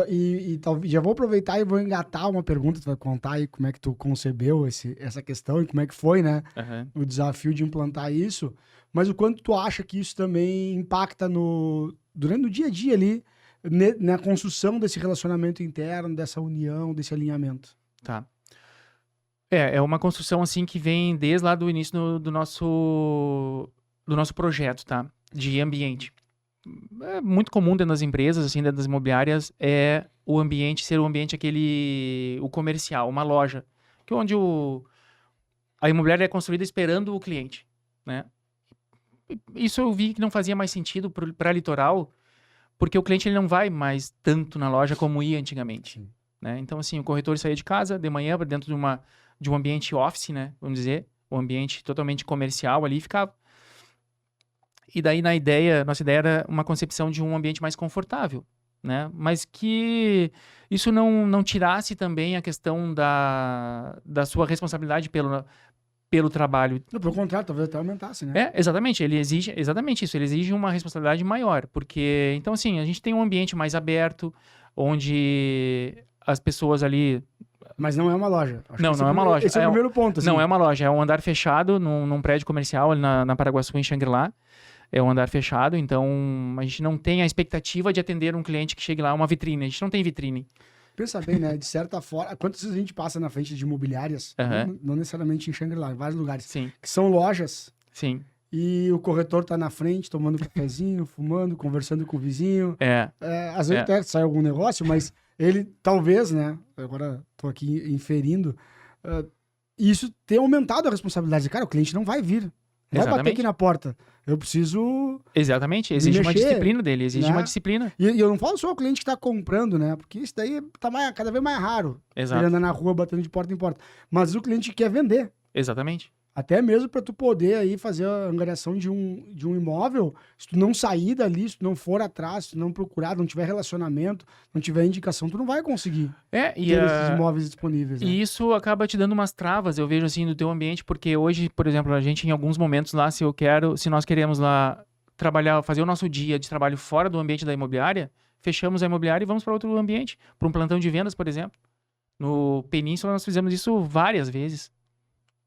já vou aproveitar e vou engatar uma pergunta, tu vai contar aí como é que tu concebeu essa questão e como é que foi, né? O desafio de implantar isso. Mas o quanto tu acha que isso também impacta durante o dia a dia ali, na construção desse relacionamento interno, dessa união, desse alinhamento? Tá. É uma construção assim que vem desde lá do início do nosso projeto, tá? De ambiente. É muito comum dentro das empresas, assim, dentro das imobiliárias, o ambiente ser o ambiente o comercial, uma loja, que é onde a imobiliária é construída esperando o cliente, né? Isso eu vi que não fazia mais sentido para litoral, porque o cliente ele não vai mais tanto na loja como ia antigamente, né? Então, assim, o corretor saía de casa de manhã para dentro de um ambiente office, né? Vamos dizer, um ambiente totalmente comercial ali, ficava. E daí, nossa ideia era uma concepção de um ambiente mais confortável, né? Mas que isso não tirasse também a questão da sua responsabilidade pelo trabalho. Não, pelo contrário, talvez até aumentasse, né? Exatamente. Ele exige exatamente isso. Ele exige uma responsabilidade maior. Porque, então, assim, a gente tem um ambiente mais aberto, onde as pessoas ali... Mas não é uma loja. Não é uma loja. Esse é o primeiro ponto. Assim. Não é uma loja. É um andar fechado num prédio comercial ali na Paraguaçu, em Xangri-Lá. É um andar fechado, então a gente não tem a expectativa de atender um cliente que chegue lá, uma vitrine. A gente não tem vitrine. Pensa bem, né? De certa forma, quantas vezes a gente passa na frente de imobiliárias, não necessariamente em Xangri-Lá, em vários lugares, Sim. Que são lojas. Sim. E o corretor tá na frente, tomando um cafezinho, fumando, conversando com o vizinho. Às vezes até sai algum negócio, mas ele talvez, né? Agora tô aqui inferindo, isso tem aumentado a responsabilidade. Cara, o cliente não vai vir. Vai bater aqui na porta. Eu preciso... Exatamente. Exige uma disciplina dele. Exige uma disciplina. E eu não falo só o cliente que tá comprando, né? Porque isso daí tá cada vez mais raro. Exato. Ele anda na rua batendo de porta em porta. Mas o cliente quer vender. Exatamente. Até mesmo para tu poder aí fazer a angariação de um imóvel, se tu não sair dali, se tu não for atrás, se tu não procurar, não tiver relacionamento, não tiver indicação, tu não vai conseguir E, ter esses imóveis disponíveis, né? e isso acaba te dando umas travas, eu vejo assim, no teu ambiente, porque hoje, por exemplo, a gente em alguns momentos lá, se nós queremos lá trabalhar, fazer o nosso dia de trabalho fora do ambiente da imobiliária, fechamos a imobiliária e vamos para outro ambiente, para um plantão de vendas, por exemplo. No Península nós fizemos isso várias vezes,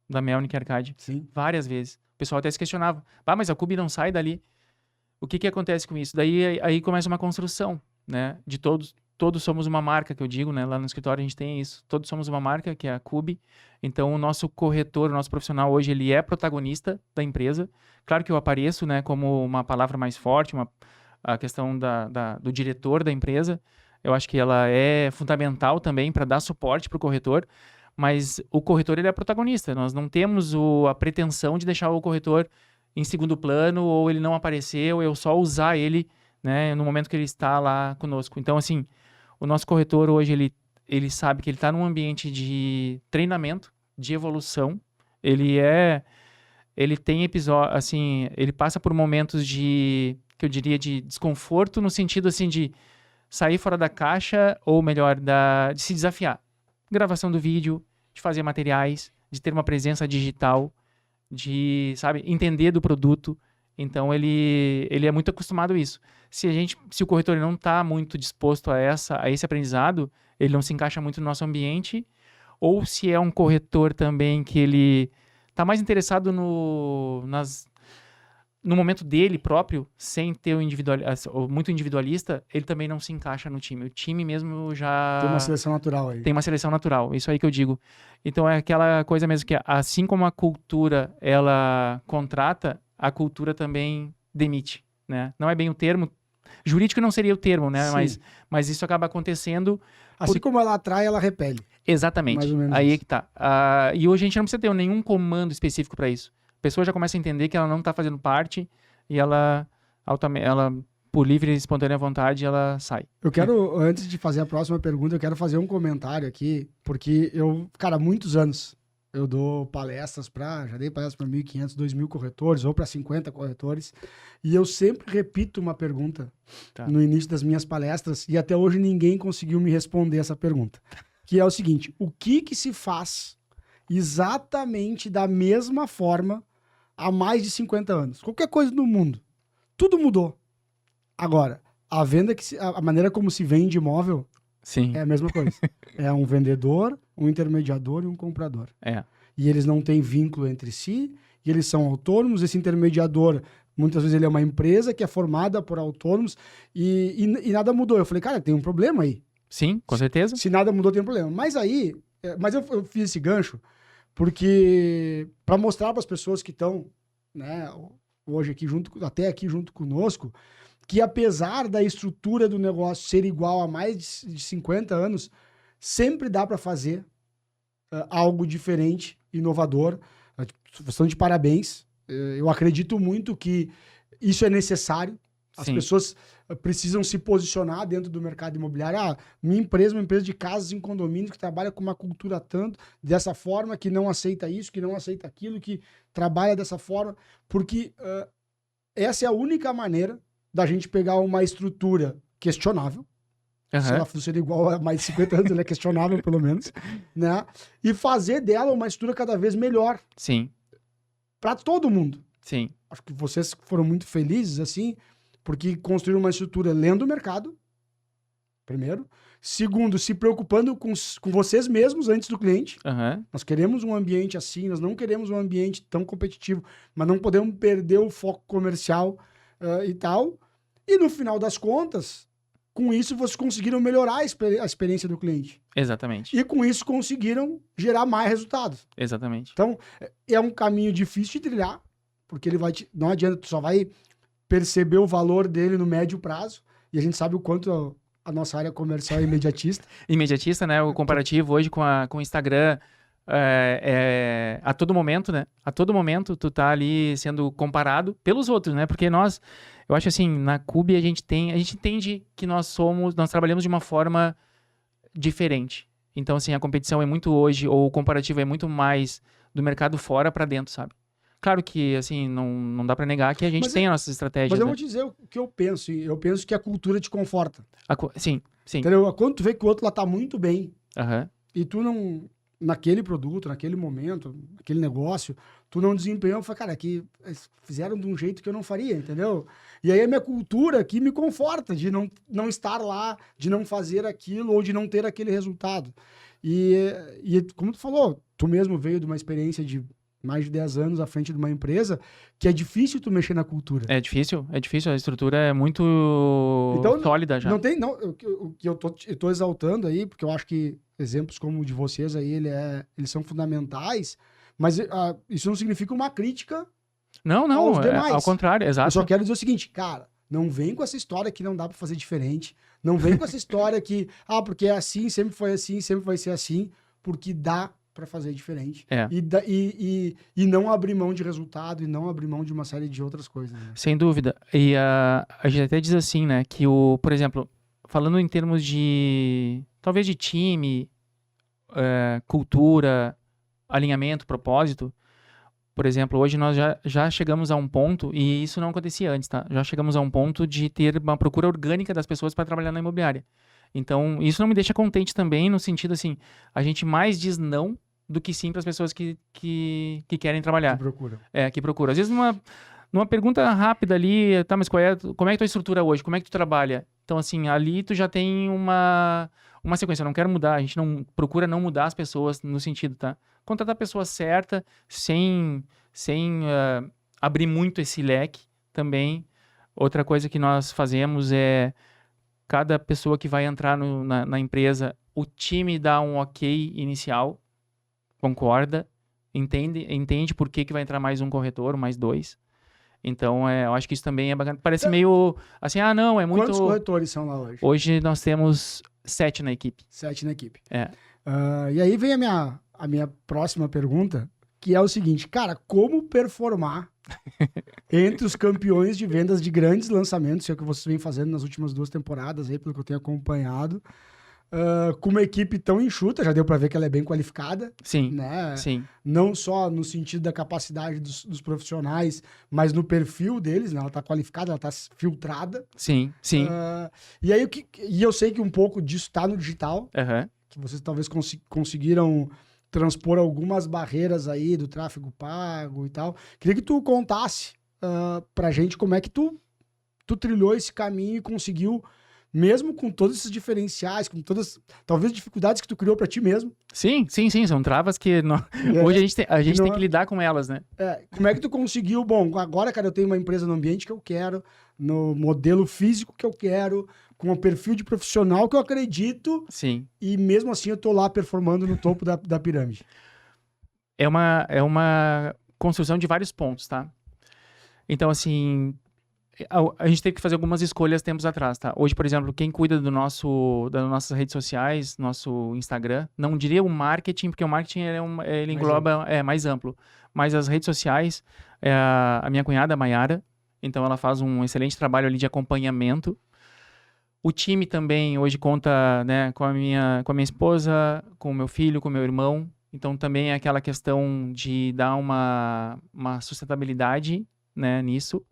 da Melnick Arcade. Sim. Várias vezes. O pessoal até se questionava. Mas a Cube não sai dali. O que acontece com isso? Daí aí começa uma construção, né? De todos somos uma marca, que eu digo, né? Lá no escritório a gente tem isso. Todos somos uma marca, que é a Cube. Então o nosso corretor, o nosso profissional hoje, ele é protagonista da empresa. Claro que eu apareço, né? Como uma palavra mais forte, a questão do diretor da empresa. Eu acho que ela é fundamental também para dar suporte para o corretor. Mas o corretor, ele é protagonista. Nós não temos a pretensão de deixar o corretor em segundo plano, ou ele não aparecer, ou eu só usar ele, né, no momento que ele está lá conosco. Então, assim, o nosso corretor hoje, ele sabe que ele está num ambiente de treinamento, de evolução. Ele tem episódio, assim, ele passa por momentos que eu diria, de desconforto, no sentido, assim, de sair fora da caixa, ou melhor, de se desafiar. Gravação do vídeo, de fazer materiais, de ter uma presença digital, de, sabe, entender do produto. Então, ele é muito acostumado a isso. Se o corretor não está muito disposto a esse aprendizado, ele não se encaixa muito no nosso ambiente, ou se é um corretor também que ele está mais interessado no momento dele próprio, sem ter muito individualista, ele também não se encaixa no time. O time mesmo já... Tem uma seleção natural aí. Tem uma seleção natural, isso aí que eu digo. Então é aquela coisa mesmo que, assim como a cultura, ela contrata, a cultura também demite, né? Não é bem o termo, jurídico não seria o termo, né? Mas isso acaba acontecendo... Assim como ela atrai, ela repele. Exatamente, Mais ou menos aí isso. é que tá. E hoje a gente não precisa ter nenhum comando específico para isso. A pessoa já começa a entender que ela não está fazendo parte e ela, por livre e espontânea vontade, ela sai. Eu quero, antes de fazer a próxima pergunta, eu quero fazer um comentário aqui, porque há muitos anos, eu dou palestras já dei palestras para 1.500, 2.000 corretores, ou para 50 corretores, e eu sempre repito uma pergunta no início das minhas palestras, e até hoje ninguém conseguiu me responder essa pergunta, que é o seguinte: o que se faz exatamente da mesma forma há mais de 50 anos? Qualquer coisa no mundo. Tudo mudou. Agora, a maneira como se vende imóvel Sim. é a mesma coisa. É um vendedor, um intermediador e um comprador. É. E eles não têm vínculo entre si, e eles são autônomos. Esse intermediador, muitas vezes ele é uma empresa que é formada por autônomos, e nada mudou. Eu falei, cara, tem um problema aí. Sim, com certeza. Se nada mudou, tem um problema. Mas eu fiz esse gancho porque para mostrar para as pessoas que estão, né, hoje aqui até aqui junto conosco, que apesar da estrutura do negócio ser igual há mais de 50 anos, sempre dá para fazer algo diferente, inovador. Vocês estão de parabéns. Eu acredito muito que isso é necessário. As Sim. pessoas precisam se posicionar dentro do mercado imobiliário. Minha empresa é uma empresa de casas em condomínios que trabalha com uma cultura dessa forma, que não aceita isso, que não aceita aquilo, que trabalha dessa forma, porque essa é a única maneira da gente pegar uma estrutura questionável. Se ela funciona igual a mais de 50 anos, ela é questionável, pelo menos, né? E fazer dela uma estrutura cada vez melhor. Sim. Para todo mundo. Sim. Acho que vocês foram muito felizes, assim, porque construíram uma estrutura lendo o mercado, primeiro. Segundo, se preocupando com vocês mesmos antes do cliente. Nós queremos um ambiente assim, nós não queremos um ambiente tão competitivo, mas não podemos perder o foco comercial e tal. E no final das contas, com isso vocês conseguiram melhorar a experiência do cliente. Exatamente. E com isso conseguiram gerar mais resultados. Exatamente. Então, é um caminho difícil de trilhar, porque não adianta, tu só vai perceber o valor dele no médio prazo, e a gente sabe o quanto a nossa área comercial é imediatista. Imediatista, né? O comparativo hoje com o Instagram, a todo momento, né? A todo momento tu tá ali sendo comparado pelos outros, né? Porque eu acho assim, na Cube a gente entende que nós trabalhamos de uma forma diferente. Então, assim, a competição é muito hoje, ou o comparativo é muito mais do mercado fora para dentro, sabe? Claro que, assim, não dá para negar que a gente tem as nossas Mas estratégias, eu né? vou te dizer o que eu penso. E eu penso que a cultura te conforta. Sim, sim. Entendeu? Quando tu vê que o outro lá tá muito bem Aham. e tu não, naquele produto, naquele momento, naquele negócio, tu não desempenhou, eu falei, cara, aqui fizeram de um jeito que eu não faria, entendeu? E aí a minha cultura aqui me conforta de não estar lá, de não fazer aquilo ou de não ter aquele resultado. E como tu falou, tu mesmo veio de uma experiência de mais de 10 anos à frente de uma empresa, que é difícil tu mexer na cultura. É difícil, a estrutura é muito Então, sólida já. não tem, não, o que eu tô exaltando aí, porque eu acho que exemplos como o de vocês aí, eles são fundamentais, mas isso não significa uma crítica Não, aos ao demais. contrário, Eu só exato. quero dizer o seguinte, cara, não vem com essa história que não dá pra fazer diferente, não vem com essa história que, porque é assim, sempre foi assim, sempre vai ser assim, porque dá pra fazer diferente. É. E não abrir mão de resultado, e não abrir mão de uma série de outras coisas. Né? Sem dúvida. E a gente até diz assim, né, que por exemplo, falando em termos de, talvez de time, cultura, alinhamento, propósito, por exemplo, hoje nós já chegamos a um ponto, e isso não acontecia antes, tá? Já chegamos a um ponto de ter uma procura orgânica das pessoas para trabalhar na imobiliária. Então, isso não me deixa contente também, no sentido assim, a gente mais diz não do que sim para as pessoas que querem trabalhar. Que procura. Que procura. Às vezes, numa pergunta rápida ali, tá, mas como é que é a tua estrutura hoje? Como é que tu trabalha? Então, assim, ali tu já tem uma sequência. Eu não quero mudar, a gente não procura não mudar as pessoas no sentido, tá? Contratar a pessoa certa, sem abrir muito esse leque também. Outra coisa que nós fazemos é cada pessoa que vai entrar na empresa, o time dá um ok inicial, concorda, entende por que vai entrar mais um corretor, mais dois. Então, eu acho que isso também é bacana. Parece meio assim, não, é muito... Quantos corretores são lá hoje? Hoje nós temos 7 na equipe. 7 na equipe. É. E aí vem a minha próxima pergunta, que é o seguinte, cara, como performar entre os campeões de vendas de grandes lançamentos, que é o que vocês vêm fazendo nas últimas 2 temporadas, aí, pelo que eu tenho acompanhado, com uma equipe tão enxuta, já deu para ver que ela é bem qualificada. Sim, né? sim. Não só no sentido da capacidade dos profissionais, mas no perfil deles, né? Ela está qualificada, ela está filtrada. Sim, sim. E aí, eu sei que um pouco disso está no digital, que vocês talvez conseguiram transpor algumas barreiras aí do tráfego pago e tal. Queria que tu contasse pra gente como é que tu trilhou esse caminho e conseguiu, mesmo com todos esses diferenciais, com todas, talvez, dificuldades que tu criou pra ti mesmo. Sim. São travas que hoje a gente tem que lidar com elas, né? Como é que tu conseguiu? Bom, agora, cara, eu tenho uma empresa no ambiente que eu quero, no modelo físico que eu quero, com o perfil de profissional que eu acredito. Sim. E mesmo assim eu tô lá performando no topo da pirâmide. É uma construção de vários pontos, tá? Então, assim, a gente teve que fazer algumas escolhas tempos atrás, tá? Hoje, por exemplo, quem cuida das nossas redes sociais, nosso Instagram, não diria o marketing, porque o marketing ele engloba mais amplo. Mas as redes sociais, a minha cunhada, a Mayara, então ela faz um excelente trabalho ali de acompanhamento. O time também hoje conta, né, com a minha esposa, com o meu filho, com o meu irmão. Então também é aquela questão de dar uma sustentabilidade, né, nisso.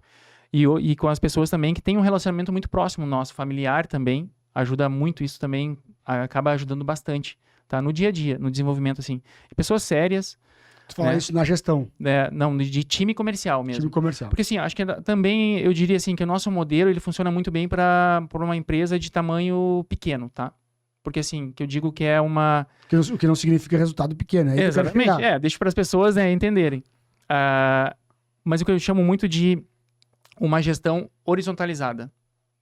E com as pessoas também que têm um relacionamento muito próximo nosso, familiar também, ajuda muito, isso também acaba ajudando bastante, tá? No dia a dia, no desenvolvimento, assim. E pessoas sérias. Tu fala isso na gestão? Não, de time comercial mesmo. Time comercial. Porque, assim, acho que também, eu diria assim, que o nosso modelo, ele funciona muito bem para uma empresa de tamanho pequeno, tá? Porque, assim, que eu digo que é uma... O que não significa resultado pequeno, é exatamente, deixa para as pessoas entenderem. Mas o que eu chamo muito de uma gestão horizontalizada,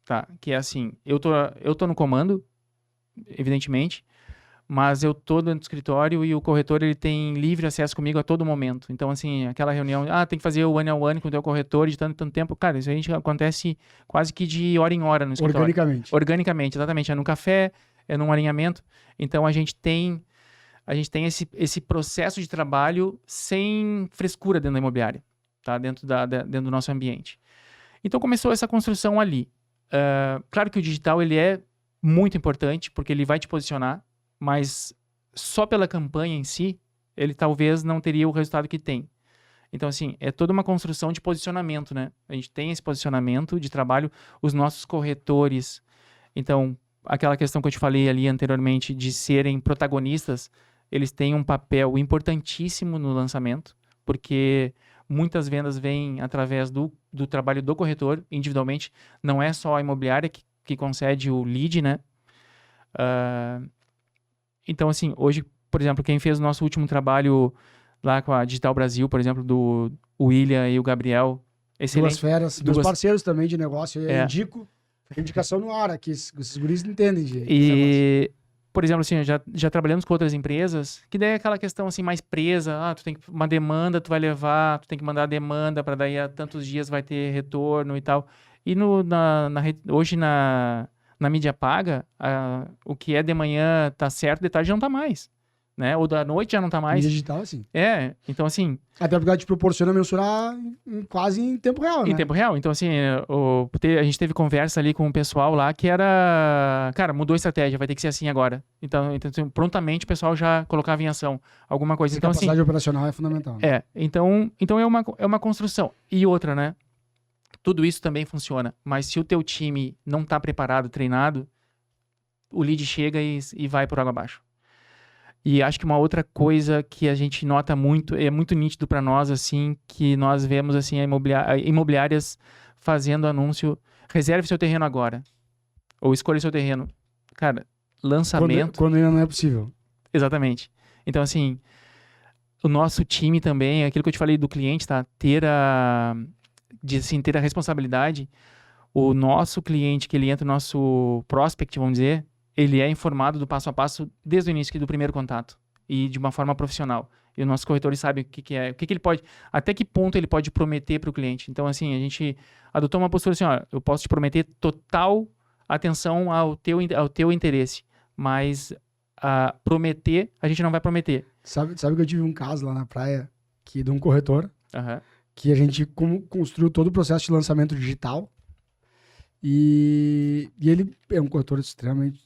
tá? Que é assim, eu tô no comando, evidentemente, mas eu tô dentro do escritório e o corretor, ele tem livre acesso comigo a todo momento. Então, assim, aquela reunião, tem que fazer o one-on-one com o teu corretor de tanto tempo. Cara, isso a gente acontece quase que de hora em hora no escritório. Organicamente, exatamente. É no café, é num alinhamento. Então, a gente tem esse processo de trabalho sem frescura dentro da imobiliária, tá? Dentro do nosso ambiente. Então, começou essa construção ali. Claro que o digital, ele é muito importante, porque ele vai te posicionar, mas só pela campanha em si, ele talvez não teria o resultado que tem. Então, assim, é toda uma construção de posicionamento, né? A gente tem esse posicionamento de trabalho, os nossos corretores. Então, aquela questão que eu te falei ali anteriormente de serem protagonistas, eles têm um papel importantíssimo no lançamento, porque muitas vendas vêm através do trabalho do corretor, individualmente. Não é só a imobiliária que concede o lead, né? Então, assim, hoje, por exemplo, quem fez o nosso último trabalho lá com a Digital Brasil, por exemplo, do William e o Gabriel, excelente. Duas feras, meus parceiros também de negócio, eu indico, indicação no ar aqui, esses guris entendem de negócio. Por exemplo, assim, já trabalhamos com outras empresas, que daí é aquela questão assim, mais presa, tu tem uma demanda, tu vai levar, tu tem que mandar a demanda para daí a tantos dias vai ter retorno e tal. E hoje na mídia paga, o que é de manhã tá certo, de tarde não tá mais. Né? Ou da noite já não tá mais. Mídia digital, assim. Então assim... Até porque ela te proporciona mensurar quase em tempo real, né? Em tempo real. Então assim, a gente teve conversa ali com o pessoal lá que era... Cara, mudou a estratégia, vai ter que ser assim agora. Então assim, prontamente o pessoal já colocava em ação alguma coisa. Essa então capacidade assim, operacional é fundamental. Né? Então é uma construção. E outra, né? Tudo isso também funciona. Mas se o teu time não tá preparado, treinado, o lead chega e vai por água abaixo. E acho que uma outra coisa que a gente nota muito, é muito nítido para nós, assim, que nós vemos, assim, imobiliárias fazendo anúncio, reserve seu terreno agora, ou escolha seu terreno. Cara, lançamento... Quando ainda não é possível. Exatamente. Então, assim, o nosso time também, aquilo que eu te falei do cliente, tá? Ter a responsabilidade, o nosso cliente, que ele entra no nosso prospect, vamos dizer, ele é informado do passo a passo desde o início, do primeiro contato, e de uma forma profissional. E o nosso corretor sabe o que é, o que ele pode, até que ponto ele pode prometer para o cliente. Então, assim, a gente adotou uma postura assim, ó, eu posso te prometer total atenção ao teu interesse, mas prometer, a gente não vai prometer. Sabe que eu tive um caso lá na praia, de um corretor, que a gente construiu todo o processo de lançamento digital. E ele é um corretor de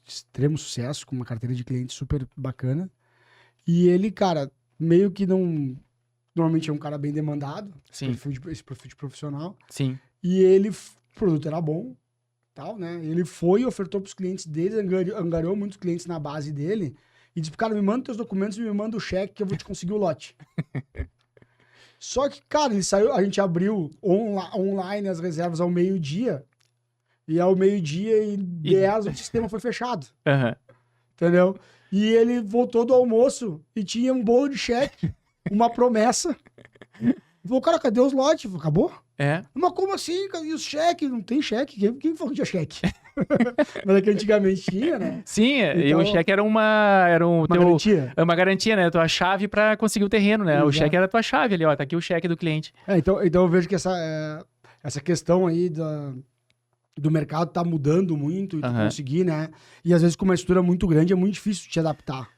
extremo sucesso, com uma carteira de clientes super bacana. E ele, cara, meio que não... Normalmente é um cara bem demandado. Sim. Esse perfil de profissional. Sim. E o produto era bom, tal, né? Ele foi e ofertou para os clientes dele, angariou muitos clientes na base dele. E disse, cara, me manda teus documentos e me manda o cheque que eu vou te conseguir o lote. Só que, cara, ele saiu, a gente abriu online as reservas ao meio-dia. E ao meio-dia e 10 o sistema foi fechado. Entendeu? E ele voltou do almoço e tinha um bolo de cheque, uma promessa. Falou, cara, cadê os lotes? Falei, acabou? Mas como assim? Cadê os cheques? Não tem cheque? Quem falou que tinha cheque? Mas é que antigamente tinha, né? Sim, então, e o cheque era uma garantia. É uma garantia, né? A tua chave para conseguir o terreno, né? Exato. O cheque era a tua chave ali, ó. Tá aqui o cheque do cliente. Então eu vejo que essa questão aí do mercado tá mudando muito e tu conseguir, né? E às vezes com uma estrutura muito grande é muito difícil te adaptar.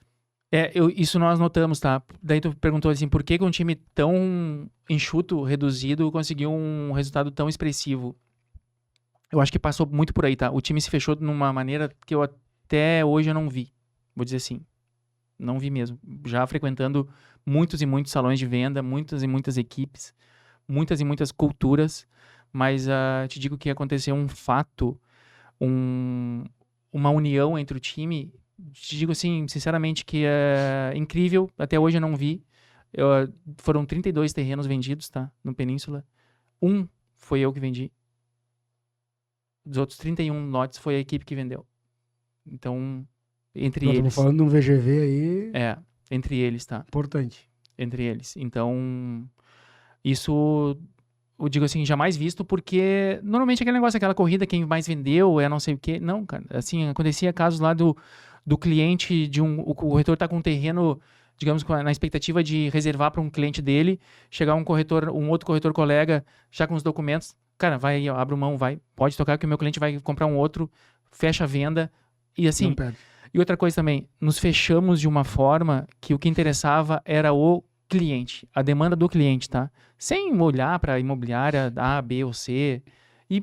Isso nós notamos, tá? Daí tu perguntou assim, por que um time tão enxuto, reduzido, conseguiu um resultado tão expressivo? Eu acho que passou muito por aí, tá? O time se fechou de uma maneira que eu até hoje eu não vi. Vou dizer assim, não vi mesmo. Já frequentando muitos e muitos salões de venda, muitas e muitas equipes, muitas e muitas culturas, mas te digo que aconteceu um fato, uma união entre o time, te digo assim, sinceramente, que é incrível, até hoje eu não vi. Foram 32 terrenos vendidos, tá? No Península. Foi eu que vendi. Dos outros 31 lotes foi a equipe que vendeu. Então, entre eles... Estamos falando de um VGV aí... entre eles, tá? Importante. Entre eles. Então, isso... Eu digo assim, jamais visto, porque normalmente aquele negócio, aquela corrida, quem mais vendeu é não sei o quê. Não, cara, assim, acontecia casos lá do cliente, o corretor tá com um terreno, digamos, na expectativa de reservar para um cliente dele, chegar um outro corretor colega, já com os documentos, cara, vai, abre mão, vai, pode tocar que o meu cliente vai comprar um outro, fecha a venda, e assim... E outra coisa também, nos fechamos de uma forma que o que interessava era o cliente, a demanda do cliente, tá? Sem olhar para a imobiliária A, B ou C. E,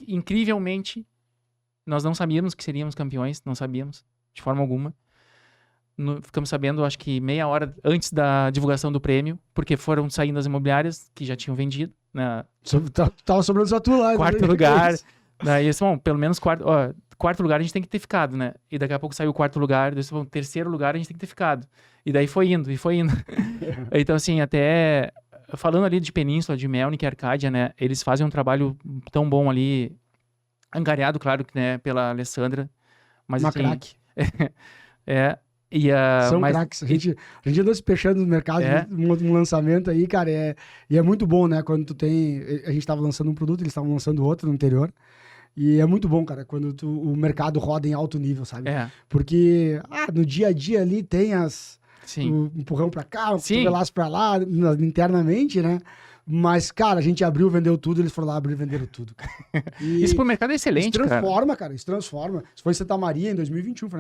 incrivelmente, nós não sabíamos que seríamos campeões, não sabíamos, de forma alguma. ficamos sabendo, acho que meia hora antes da divulgação do prêmio, porque foram saindo as imobiliárias que já tinham vendido, né? Tava sobrando só tu lá. Quarto lugar. Daí, bom, pelo menos quarto lugar a gente tem que ter ficado, né? E daqui a pouco saiu o quarto lugar, daí, bom, terceiro lugar a gente tem que ter ficado. E daí foi indo. Então, assim, até falando ali de Península, de Melnik e Arcádia, né? Eles fazem um trabalho tão bom ali, angariado, claro, né, pela Alessandra. Mas, Uma assim, craque. São craques. A gente andou se fechando no mercado, um lançamento aí, cara, e é muito bom, né? Quando tu tem... A gente tava lançando um produto, eles estavam lançando outro no anterior. E é muito bom, cara, quando o mercado roda em alto nível, sabe? Porque no dia a dia ali tem o empurrão pra cá, o cotovelaço pra lá, internamente, né? Mas, cara, a gente abriu, vendeu tudo, eles foram lá, abriram e venderam tudo. E isso pro mercado é excelente, cara. Isso transforma. Isso foi em Santa Maria, em 2021, foi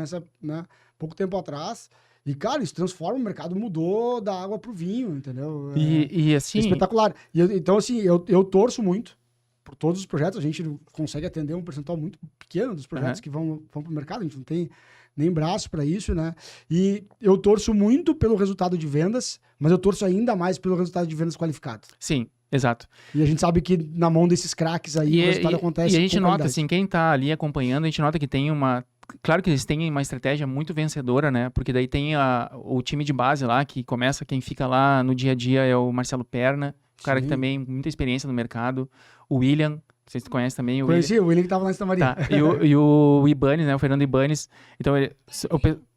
pouco tempo atrás. E, cara, isso transforma, o mercado mudou da água pro vinho, entendeu? E assim... É espetacular. Então, assim, eu torço muito por todos os projetos. A gente consegue atender um percentual muito pequeno dos projetos que vão pro mercado. A gente não tem nem braço para isso, né? E eu torço muito pelo resultado de vendas, mas eu torço ainda mais pelo resultado de vendas qualificado. Sim, exato. E a gente sabe que na mão desses craques aí o resultado acontece. E a gente nota, assim, quem tá ali acompanhando, a gente nota que tem uma... Claro que eles têm uma estratégia muito vencedora, né? Porque daí tem o time de base lá, que começa, quem fica lá no dia a dia é o Marcelo Perna, um cara que também muita experiência no mercado. O William, não sei se tu conhece também. Conheci, o William que tava lá em Santa Maria. Tá. E o Ibanez, né? O Fernando Ibanez. Então,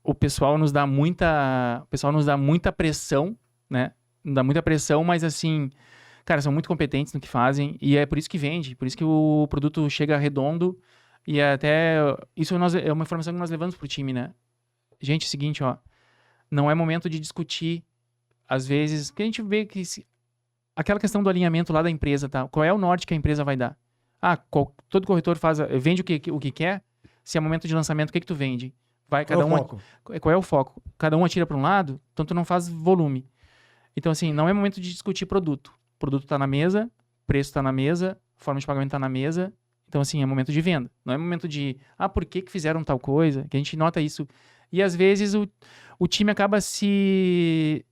o pessoal nos dá muita pressão, né? Não dá muita pressão, mas assim, cara, são muito competentes no que fazem e é por isso que vende, por isso que o produto chega redondo e até isso é uma informação que nós levamos pro time, né? Gente, é o seguinte, ó, não é momento de discutir, às vezes, porque a gente vê que aquela questão do alinhamento lá da empresa, tá? Qual é o norte que a empresa vai dar? Todo corretor vende o que quer. Se é momento de lançamento, o que tu vende? Qual é o foco? Cada um atira para um lado, então tu não faz volume. Então, assim, não é momento de discutir produto. O produto tá na mesa, preço tá na mesa, forma de pagamento tá na mesa. Então, assim, é momento de venda. Não é momento de, por que fizeram tal coisa? Que a gente nota isso. E, às vezes, o time acaba se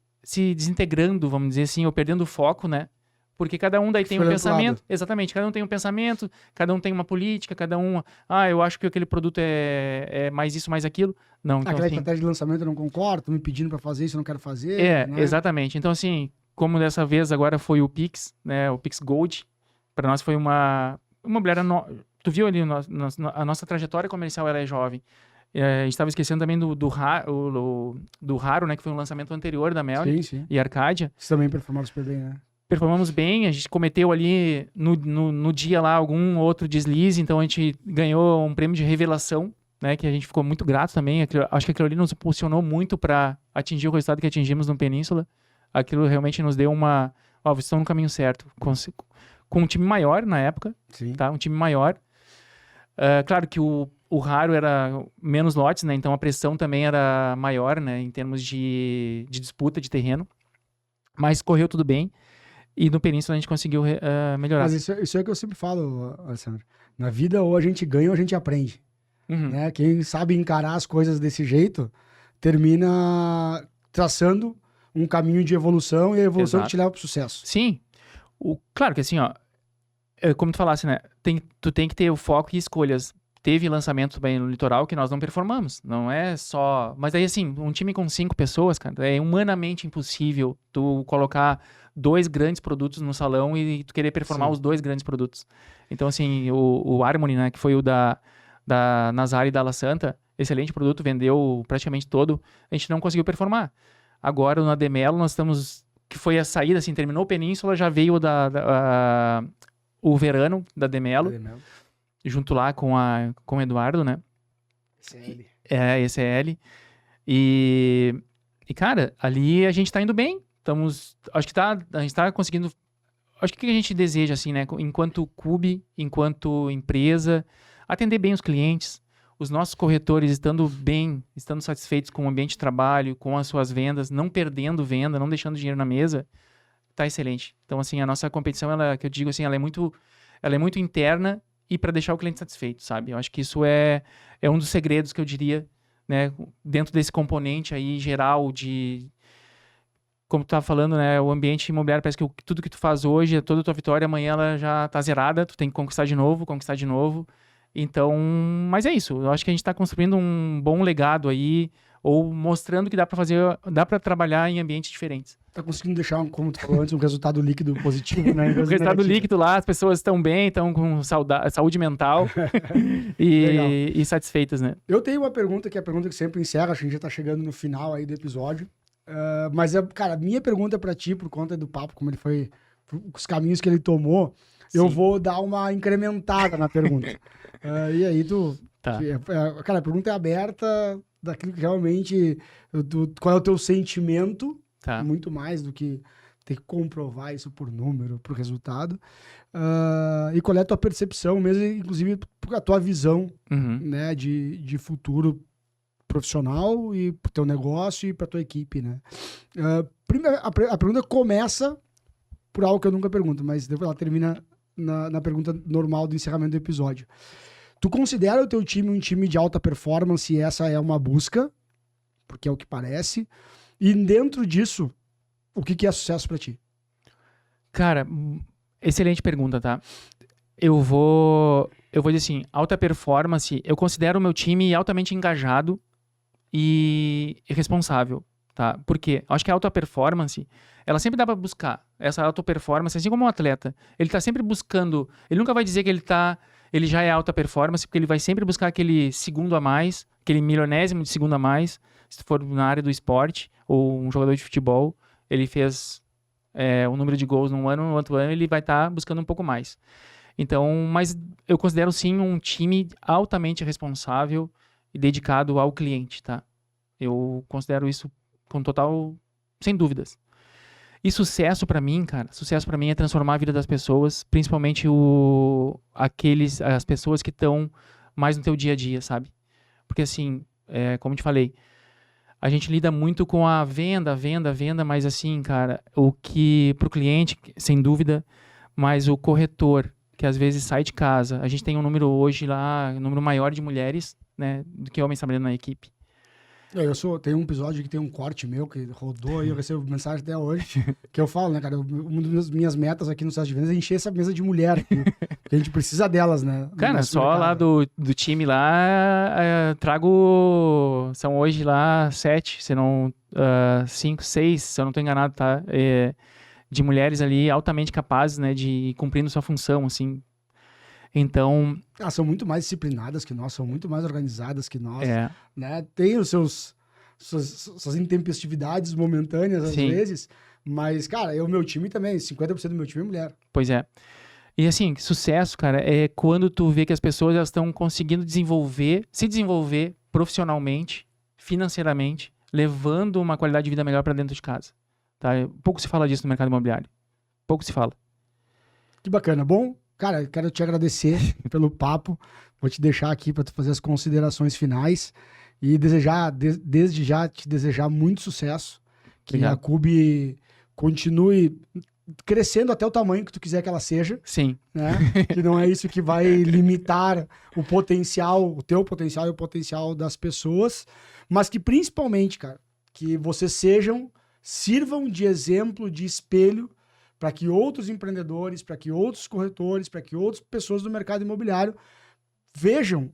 desintegrando, vamos dizer assim, ou perdendo o foco, né? Porque cada um daí tem um pensamento. Exatamente, cada um tem um pensamento, cada um tem uma política, cada um... eu acho que aquele produto é mais isso, mais aquilo. Não, então, aquela assim, estratégia de lançamento eu não concordo, estão me pedindo para fazer isso, eu não quero fazer. né? Exatamente. Então, assim, como dessa vez agora foi o Pix, né? O Pix Gold, para nós foi uma imobiliária... Tu viu ali, a nossa trajetória comercial, ela é jovem. A gente estava esquecendo também do Raro, né? Que foi um lançamento anterior da Melnik e Arcádia. Vocês também performaram super bem, né? Performamos bem, a gente cometeu ali no dia lá algum outro deslize, então a gente ganhou um prêmio de revelação, né, que a gente ficou muito grato também. Acho que aquilo ali nos impulsionou muito para atingir o resultado que atingimos no Península. Aquilo realmente nos deu vocês estão no caminho certo. Com um time maior na época, tá? Um time maior. Claro que o Raro era menos lotes, né, então a pressão também era maior, né, em termos de disputa de terreno, mas correu tudo bem. E no Península a gente conseguiu melhorar. Mas isso é o que eu sempre falo, Alessandro. Na vida, ou a gente ganha ou a gente aprende. Né? Quem sabe encarar as coisas desse jeito, termina traçando um caminho de evolução e a evolução que te leva para o sucesso. Sim. Claro que assim, ó, como tu falasse, né? Tu tem que ter o foco e escolhas. Teve lançamento também no litoral que nós não performamos. Não é só... Mas aí, assim, um time com 5 pessoas, cara, é humanamente impossível tu colocar 2 grandes produtos no salão e tu querer performar os 2 grandes produtos. Então, assim, o Harmony, né, que foi o da Nazar e da La Santa, excelente produto, vendeu praticamente todo, a gente não conseguiu performar. Agora, no Ademelo, nós estamos... Que foi a saída, assim, terminou o Península, já veio o Verano da Demelo. Junto lá com o Eduardo, né? ECL. ECL. E, cara, ali a gente tá indo bem. Acho que a gente tá conseguindo... Acho que o que a gente deseja, assim, né? Enquanto clube, enquanto empresa, atender bem os clientes, os nossos corretores estando bem, estando satisfeitos com o ambiente de trabalho, com as suas vendas, não perdendo venda, não deixando dinheiro na mesa, tá excelente. Então, assim, a nossa competição, que eu digo assim, ela é muito interna e para deixar o cliente satisfeito, sabe? Eu acho que isso é um dos segredos que eu diria né, dentro desse componente aí geral de, como tu estava falando, né, o ambiente imobiliário parece que tudo que tu faz hoje, toda a tua vitória, amanhã ela já tá zerada, tu tem que conquistar de novo. Então, mas é isso, eu acho que a gente está construindo um bom legado aí, ou mostrando que dá para trabalhar em ambientes diferentes. Tá conseguindo deixar, como tu falou antes, um resultado líquido positivo, né? O resultado líquido lá, as pessoas estão bem, estão com saúde mental e satisfeitas, né? Eu tenho uma pergunta, que é a pergunta que sempre encerra, acho que a gente já tá chegando no final aí do episódio. Mas, cara, minha pergunta pra ti, por conta do papo, como ele foi, os caminhos que ele tomou, sim, eu vou dar uma incrementada na pergunta. E aí tu... Tá. Cara, a pergunta é aberta daquilo que realmente... qual é o teu sentimento, tá, muito mais do que ter que comprovar isso por número, por resultado. E qual é a tua percepção mesmo, inclusive a tua visão, né, de futuro profissional e pro teu negócio e pra tua equipe, né? Primeiro, a pergunta começa por algo que eu nunca pergunto, mas depois ela termina na pergunta normal do encerramento do episódio. Tu considera o teu time um time de alta performance e essa é uma busca, porque é o que parece, e dentro disso, o que é sucesso pra ti? Cara, excelente pergunta, tá? Eu vou dizer assim, alta performance, eu considero o meu time altamente engajado e responsável, tá? Por quê? Eu acho que a alta performance, ela sempre dá pra buscar essa alta performance, assim como um atleta. Ele tá sempre buscando, ele nunca vai dizer que ele já é alta performance, porque ele vai sempre buscar aquele segundo a mais, aquele milionésimo de segundo a mais, se for na área do esporte, ou um jogador de futebol, ele fez um número de gols num ano, no outro ano ele vai estar buscando um pouco mais. Então, mas eu considero sim um time altamente responsável e dedicado ao cliente, tá? Eu considero isso com total, sem dúvidas. E sucesso pra mim, cara, sucesso pra mim é transformar a vida das pessoas, principalmente as pessoas que estão mais no teu dia a dia, sabe? Porque assim, como eu te falei, a gente lida muito com a venda, mas assim, cara, o que pro cliente, sem dúvida, mas o corretor, que às vezes sai de casa, a gente tem um número hoje lá, um número maior de mulheres, né, do que homens trabalhando na equipe. Tem um episódio que tem um corte meu que rodou e eu recebo mensagem até hoje, que eu falo, né, cara, uma das minhas metas aqui no Sucesso de Vendas é encher essa mesa de mulher, porque a gente precisa delas, né? Cara, só mercado. Lá do time lá, são hoje lá 7, se não 5, 6, se eu não tô enganado, tá? De mulheres ali altamente capazes, né, de cumprindo sua função, assim. Então... são muito mais disciplinadas que nós, são muito mais organizadas que nós, né? Tem suas intempestividades momentâneas, às vezes, mas, cara, o meu time também, 50% do meu time é mulher. Pois é. E assim, sucesso, cara, é quando tu vê que as pessoas estão conseguindo se desenvolver profissionalmente, financeiramente, levando uma qualidade de vida melhor para dentro de casa. Tá? Pouco se fala disso no mercado imobiliário. Pouco se fala. Que bacana. Bom, cara, quero te agradecer pelo papo. Vou te deixar aqui para tu fazer as considerações finais e desde já te desejar muito sucesso. Que Obrigado. A Cube continue crescendo até o tamanho que tu quiser que ela seja. Sim. Né? Que não é isso que vai limitar o potencial, o teu potencial e o potencial das pessoas, mas que principalmente, cara, que vocês sirvam de exemplo, de espelho para que outros empreendedores, para que outros corretores, para que outras pessoas do mercado imobiliário vejam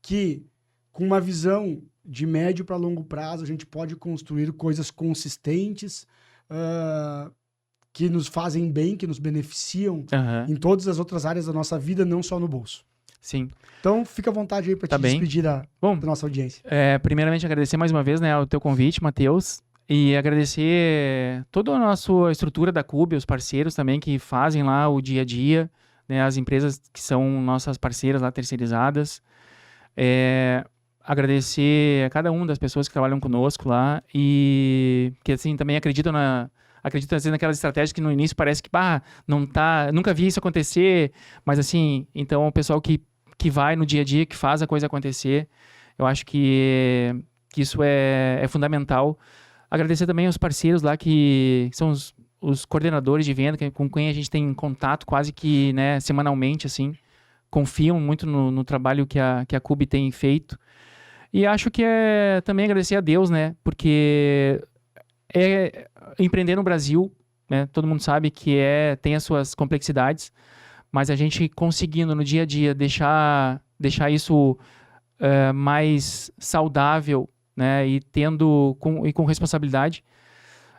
que com uma visão de médio para longo prazo a gente pode construir coisas consistentes, que nos fazem bem, que nos beneficiam em todas as outras áreas da nossa vida, não só no bolso. Sim. Então, fica à vontade aí para te despedir da nossa audiência. Primeiramente, agradecer mais uma vez, né, o teu convite, Matheus. E agradecer toda a nossa estrutura da Cube, os parceiros também que fazem lá o dia a dia, né, as empresas que são nossas parceiras lá terceirizadas. Agradecer a cada uma das pessoas que trabalham conosco lá e que assim também acreditam às vezes naquelas estratégias que no início parece que nunca vi isso acontecer, mas assim, então o pessoal que vai no dia a dia, que faz a coisa acontecer, eu acho que isso é fundamental. Agradecer também aos parceiros lá que são os coordenadores de venda, com quem a gente tem contato quase que, né, semanalmente, assim, confiam muito no trabalho que a Cube tem feito. E acho que é também agradecer a Deus, né? Porque empreender no Brasil, né? Todo mundo sabe que tem as suas complexidades, mas a gente conseguindo no dia a dia deixar isso mais saudável, né? E com responsabilidade.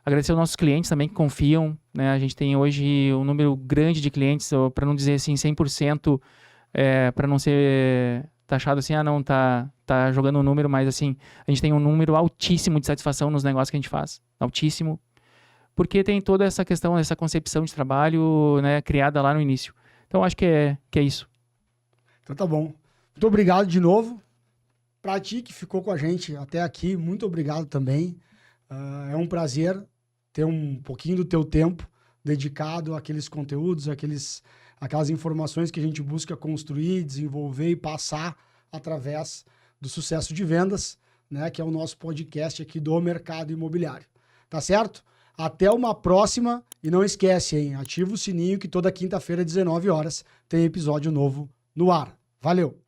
Agradecer aos nossos clientes também que confiam, né? A gente tem hoje um número grande de clientes, para não dizer assim 100%, para não ser taxado assim, não, tá jogando um número, mas assim, a gente tem um número altíssimo de satisfação nos negócios que a gente faz, altíssimo, porque tem toda essa questão, essa concepção de trabalho, né, criada lá no início. Então, acho que é isso. Então tá bom. Muito obrigado de novo. Para ti que ficou com a gente até aqui, muito obrigado também. É um prazer ter um pouquinho do teu tempo dedicado àqueles conteúdos, aquelas informações que a gente busca construir, desenvolver e passar através do Sucesso de Vendas, né, que é o nosso podcast aqui do mercado imobiliário. Tá certo? Até uma próxima e não esquece, hein? Ativa o sininho que toda quinta-feira, às 19 horas, tem episódio novo no ar. Valeu!